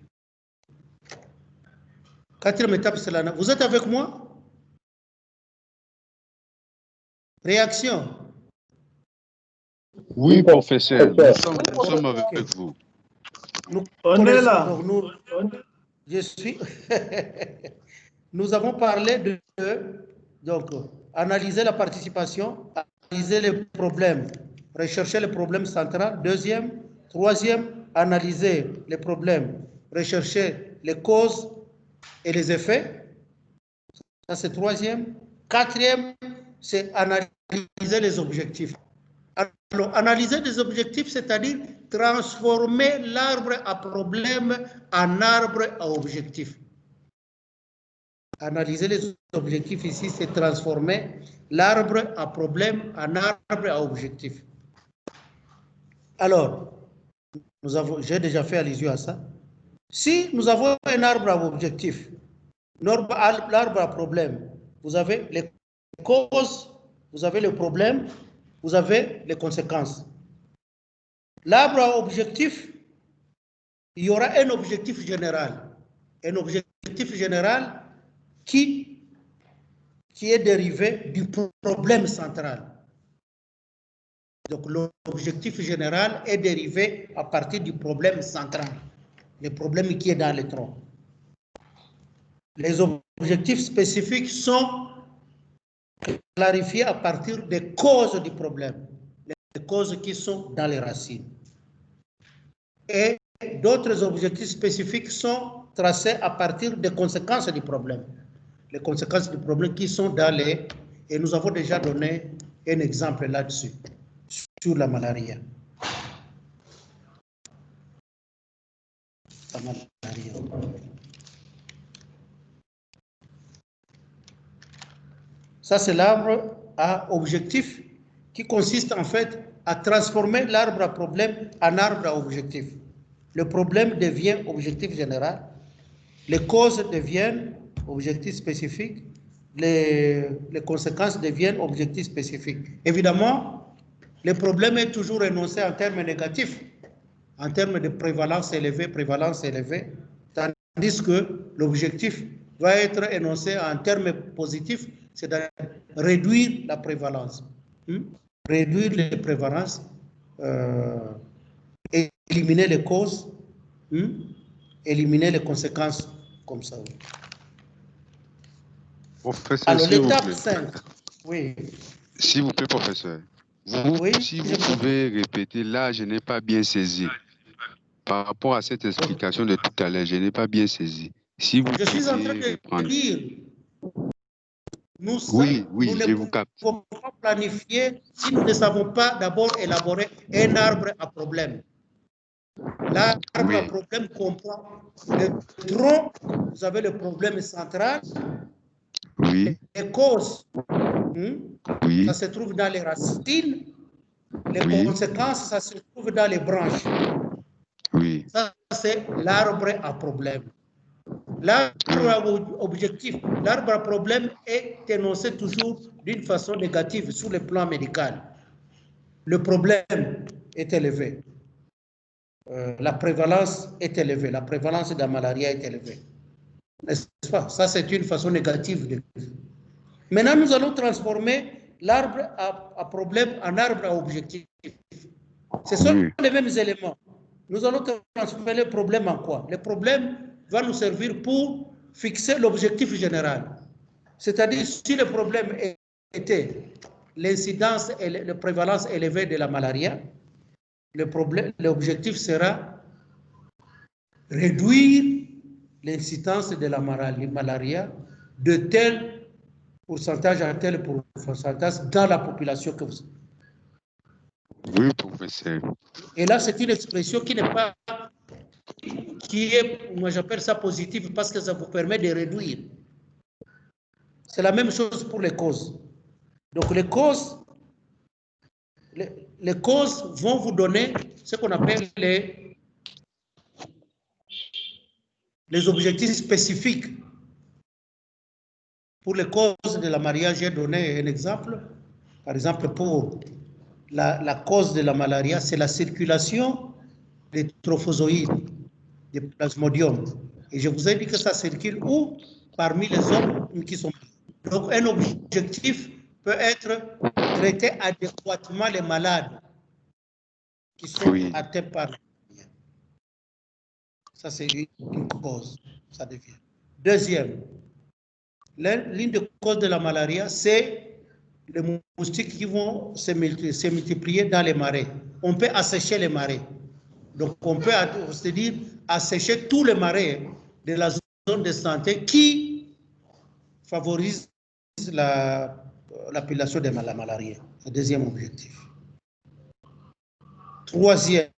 Quatrième étape, c'est l'analyse. Vous êtes avec moi? Réaction? Oui, professeur. Nous sommes avec vous. On est là. Je suis. Nous avons parlé donc, analyser la participation, analyser les problèmes, rechercher le problème central. Deuxième. Troisième, analyser les problèmes, rechercher les causes et les effets. Ça, c'est troisième. Quatrième, c'est analyser les objectifs. Alors, analyser les objectifs, c'est-à-dire transformer l'arbre à problème en arbre à objectif. Analyser les objectifs ici, c'est transformer l'arbre à problème en arbre à objectif. Alors, j'ai déjà fait allusion à ça. Si nous avons un arbre à objectif, l'arbre à problème, vous avez les causes, vous avez le problème, vous avez les conséquences. L'arbre à objectif, il y aura un objectif général. Un objectif général qui est dérivé du problème central. Donc l'objectif général est dérivé à partir du problème central, le problème qui est dans le tronc. Les objectifs spécifiques sont clarifiés à partir des causes du problème, les causes qui sont dans les racines. Et d'autres objectifs spécifiques sont tracés à partir des conséquences du problème. Les conséquences du problème qui sont dans les... Et nous avons déjà donné un exemple là-dessus, sur la malaria. La malaria. Ça, c'est l'arbre à objectif qui consiste en fait à transformer l'arbre à problème en arbre à objectif. Le problème devient objectif général, les causes deviennent objectifs spécifiques, les conséquences deviennent objectifs spécifiques. Évidemment, le problème est toujours énoncé en termes négatifs, en termes de prévalence élevée, tandis que l'objectif va être énoncé en termes positifs, c'est-à-dire réduire la prévalence. Réduire les prévalences, éliminer les causes, éliminer les conséquences comme ça. Professeur, alors, l'étape 5, oui. S'il vous plaît, professeur. Si vous pouvez répéter, là, je n'ai pas bien saisi. Par rapport à cette explication de tout à l'heure, je n'ai pas bien saisi. Si vous je suis en train de dire, nous ne pouvons pas planifier si nous ne savons pas d'abord élaborer un arbre à problème. L'arbre à problème comprend le tronc, vous avez le problème central, les causes, ça se trouve dans les racines, Les conséquences, ça se trouve dans les branches. Oui. Ça, c'est l'arbre à problème. L'arbre objectif, l'arbre à problème est énoncé toujours d'une façon négative sur le plan médical. Le problème est élevé. La prévalence est élevée. La prévalence de la malaria est élevée. N'est-ce pas? Ça, c'est une façon négative de vivre. Maintenant, nous allons transformer l'arbre à problème en arbre à objectif. Ce sont les mêmes éléments. Nous allons transformer le problème en quoi? Le problème va nous servir pour fixer l'objectif général. C'est-à-dire, si le problème était l'incidence et la prévalence élevée de la malaria, l'objectif sera réduire l'incidence de la malaria de tel pourcentage à tel pourcentage dans la population que vous avez. Oui, professeur. Et là, c'est une expression qui n'est pas, qui est, moi j'appelle ça positive parce que ça vous permet de réduire. C'est la même chose pour les causes. Donc les causes vont vous donner ce qu'on appelle les objectifs spécifiques. Pour les causes de la malaria, j'ai donné un exemple. Par exemple, pour la cause de la malaria, c'est la circulation des trophozoïdes, des plasmodiums. Et je vous ai dit que ça circule où? Parmi les hommes qui sont. Donc, un objectif peut être traiter adéquatement les malades qui sont atteints par la malaria. Ça, c'est une cause. Ça devient. Deuxième, l'une des causes de la malaria, c'est les moustiques qui vont se multiplier dans les marais. On peut assécher les marais. Donc, on peut, c'est-à-dire, assécher tous les marais de la zone de santé qui favorise l'appellation de la malaria. Le deuxième objectif. Troisième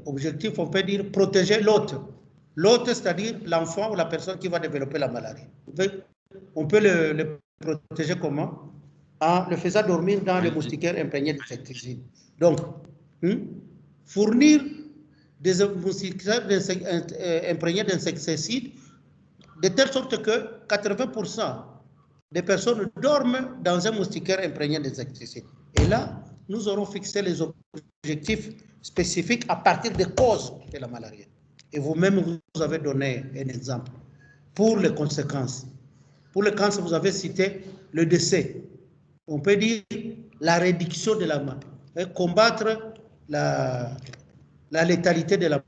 objectif, on peut dire protéger l'hôte. L'hôte, c'est-à-dire l'enfant ou la personne qui va développer la maladie. On peut le protéger comment? En le faisant dormir dans le moustiquaire imprégné d'insecticides. Donc, fournir des moustiquaires imprégnés d'insecticides de telle sorte que 80% des personnes dorment dans un moustiquaire imprégné d'insecticides. Et là, nous aurons fixé les objectifs spécifiques à partir des causes de la malaria. Et vous-même, vous avez donné un exemple. Pour les conséquences. Pour les conséquences, vous avez cité le décès. On peut dire la réduction de la maladie, combattre la létalité de la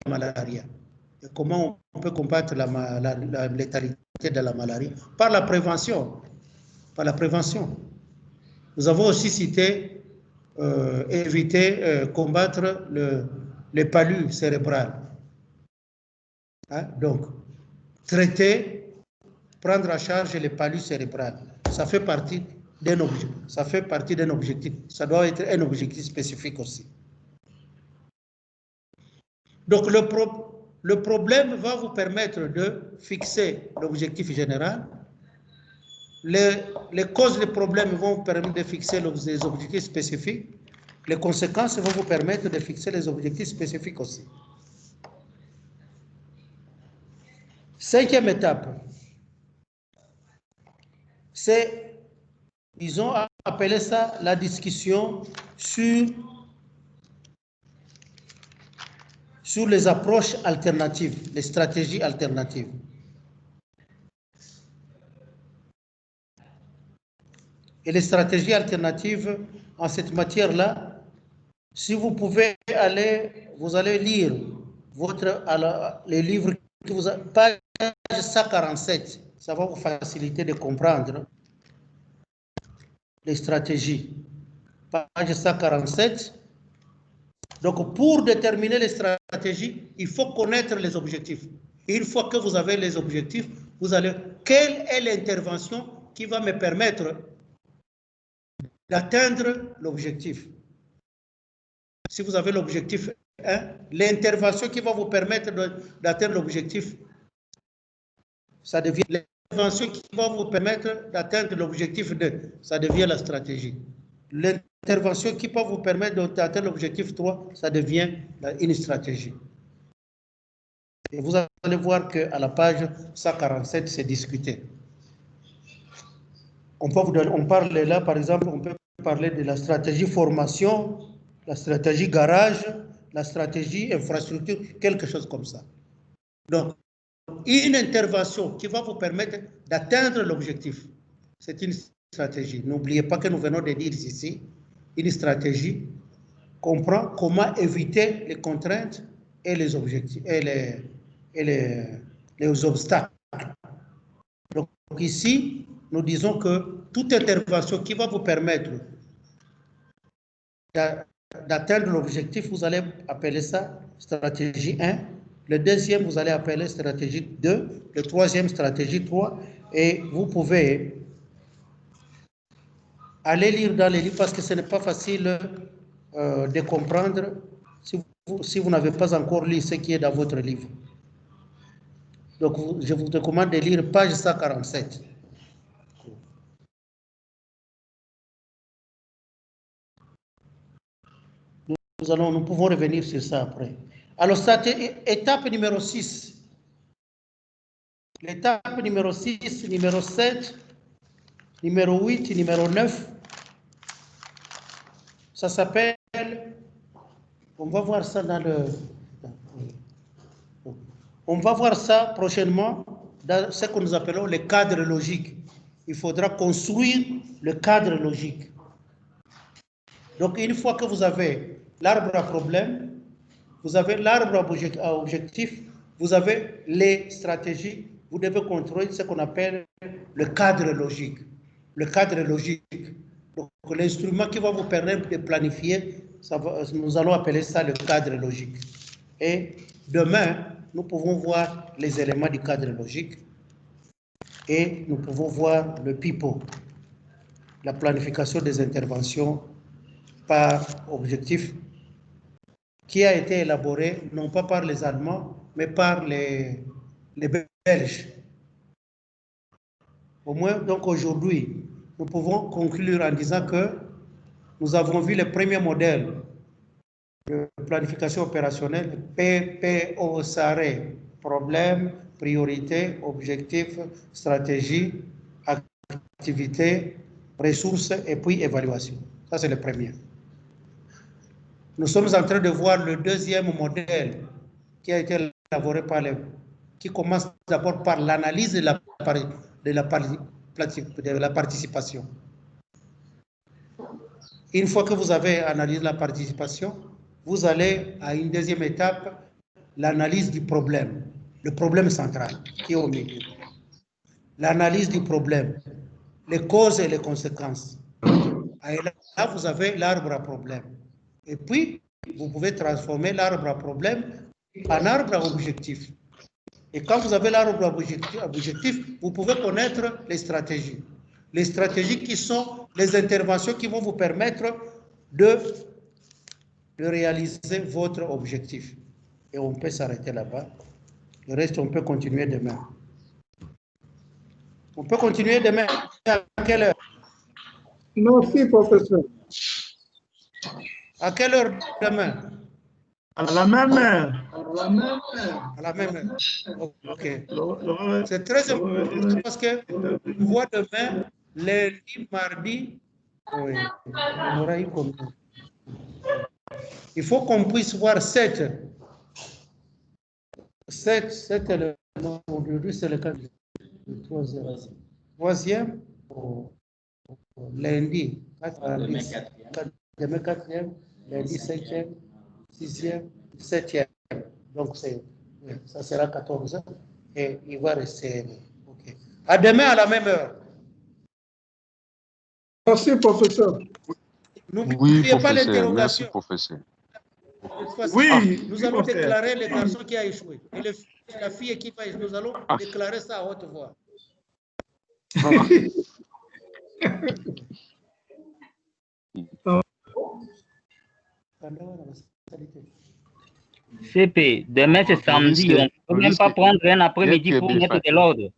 malaria. Et comment on peut combattre la létalité de la malaria? Par la prévention. Par la prévention. Nous avons aussi cité éviter, combattre les palus cérébrales. Hein? Donc, traiter, prendre en charge les palus cérébrales. Ça fait partie d'un objectif. Ça fait partie d'un objectif. Ça doit être un objectif spécifique aussi. Donc, le problème va vous permettre de fixer l'objectif général. Les causes des problèmes vont vous permettre de fixer les objectifs spécifiques. Les conséquences vont vous permettre de fixer les objectifs spécifiques aussi. Cinquième étape, c'est, ils ont appelé ça la discussion sur les approches alternatives, les stratégies alternatives. Et les stratégies alternatives en cette matière-là, si vous pouvez aller, vous allez lire les livres que vous avez, page 147, ça va vous faciliter de comprendre les stratégies. Page 147. Donc, pour déterminer les stratégies, il faut connaître les objectifs. Et une fois que vous avez les objectifs, vous allez, quelle est l'intervention qui va me permettre d'atteindre l'objectif? Si vous avez l'objectif 1, l'intervention qui va vous permettre d'atteindre l'objectif, ça devient l'intervention qui va vous permettre d'atteindre l'objectif 2, ça devient la stratégie. L'intervention qui peut vous permettre d'atteindre l'objectif 3, ça devient une stratégie. Et vous allez voir qu'à la page 147, c'est discuté. On parle là, par exemple, on peut parler de la stratégie formation, la stratégie garage, la stratégie infrastructure, quelque chose comme ça. Donc, une intervention qui va vous permettre d'atteindre l'objectif, c'est une stratégie. N'oubliez pas que nous venons de dire ici, une stratégie comprend comment éviter les contraintes et les objectifs et les obstacles. Donc ici, nous disons que toute intervention qui va vous permettre d'atteindre l'objectif, vous allez appeler ça stratégie 1. Le deuxième, vous allez appeler stratégie 2. Le troisième, stratégie 3. Et vous pouvez aller lire dans les livres parce que ce n'est pas facile de comprendre si vous n'avez pas encore lu ce qui est dans votre livre. Donc, je vous recommande de lire page 147. Nous pouvons revenir sur ça après. Alors, étape numéro 6. L'étape numéro 6, numéro 7, numéro 8, numéro 9, ça s'appelle, on va voir ça dans le... On va voir ça prochainement dans ce que nous appelons le cadre logique. Il faudra construire le cadre logique. Donc, une fois que vous avez l'arbre à problème, vous avez l'arbre à objectif, vous avez les stratégies, vous devez contrôler ce qu'on appelle le cadre logique. Le cadre logique. Donc, l'instrument qui va vous permettre de planifier, nous allons appeler ça le cadre logique. Et demain, nous pouvons voir les éléments du cadre logique et nous pouvons voir le PIPO, la planification des interventions par objectif, qui a été élaboré non pas par les Allemands, mais par les Belges. Au moins, donc aujourd'hui, nous pouvons conclure en disant que nous avons vu le premier modèle de planification opérationnelle, PPO-SARE, problème, priorité, objectif, stratégie, activité, ressources et puis évaluation. Ça, c'est le premier. Nous sommes en train de voir le deuxième modèle qui a été élaboré qui commence d'abord par l'analyse de la participation. Une fois que vous avez analysé la participation, vous allez à une deuxième étape, l'analyse du problème, le problème central qui est au milieu. L'analyse du problème, les causes et les conséquences. Et là, vous avez l'arbre à problème. Et puis, vous pouvez transformer l'arbre à problème en arbre à objectif. Et quand vous avez l'arbre à objectif, vous pouvez connaître les stratégies. Les stratégies qui sont les interventions qui vont vous permettre de réaliser votre objectif. Et on peut s'arrêter là-bas. Le reste, on peut continuer demain. On peut continuer demain à quelle heure? Merci, professeur. À quelle heure demain? À la même heure. À la même heure. OK. C'est très important parce que on voit demain, lundi, mardi, oui, on aura eu comme ça. Il faut qu'on puisse voir 7. 7 est aujourd'hui, c'est le cas du troisième, lundi, demain 4e, lundi 5e, 6e, 7e. Donc, ça sera 14 et il va rester. OK. À demain à la même heure. Merci, professeur. N'oubliez pas l'interrogation. Merci, professeur. Oui, nous allons déclarer le garçon qui a échoué. Et la fille qui va échouer, nous allons déclarer ça à haute voix. CP, demain c'est samedi, on ne peut même pas prendre un après-midi pour mettre de l'ordre.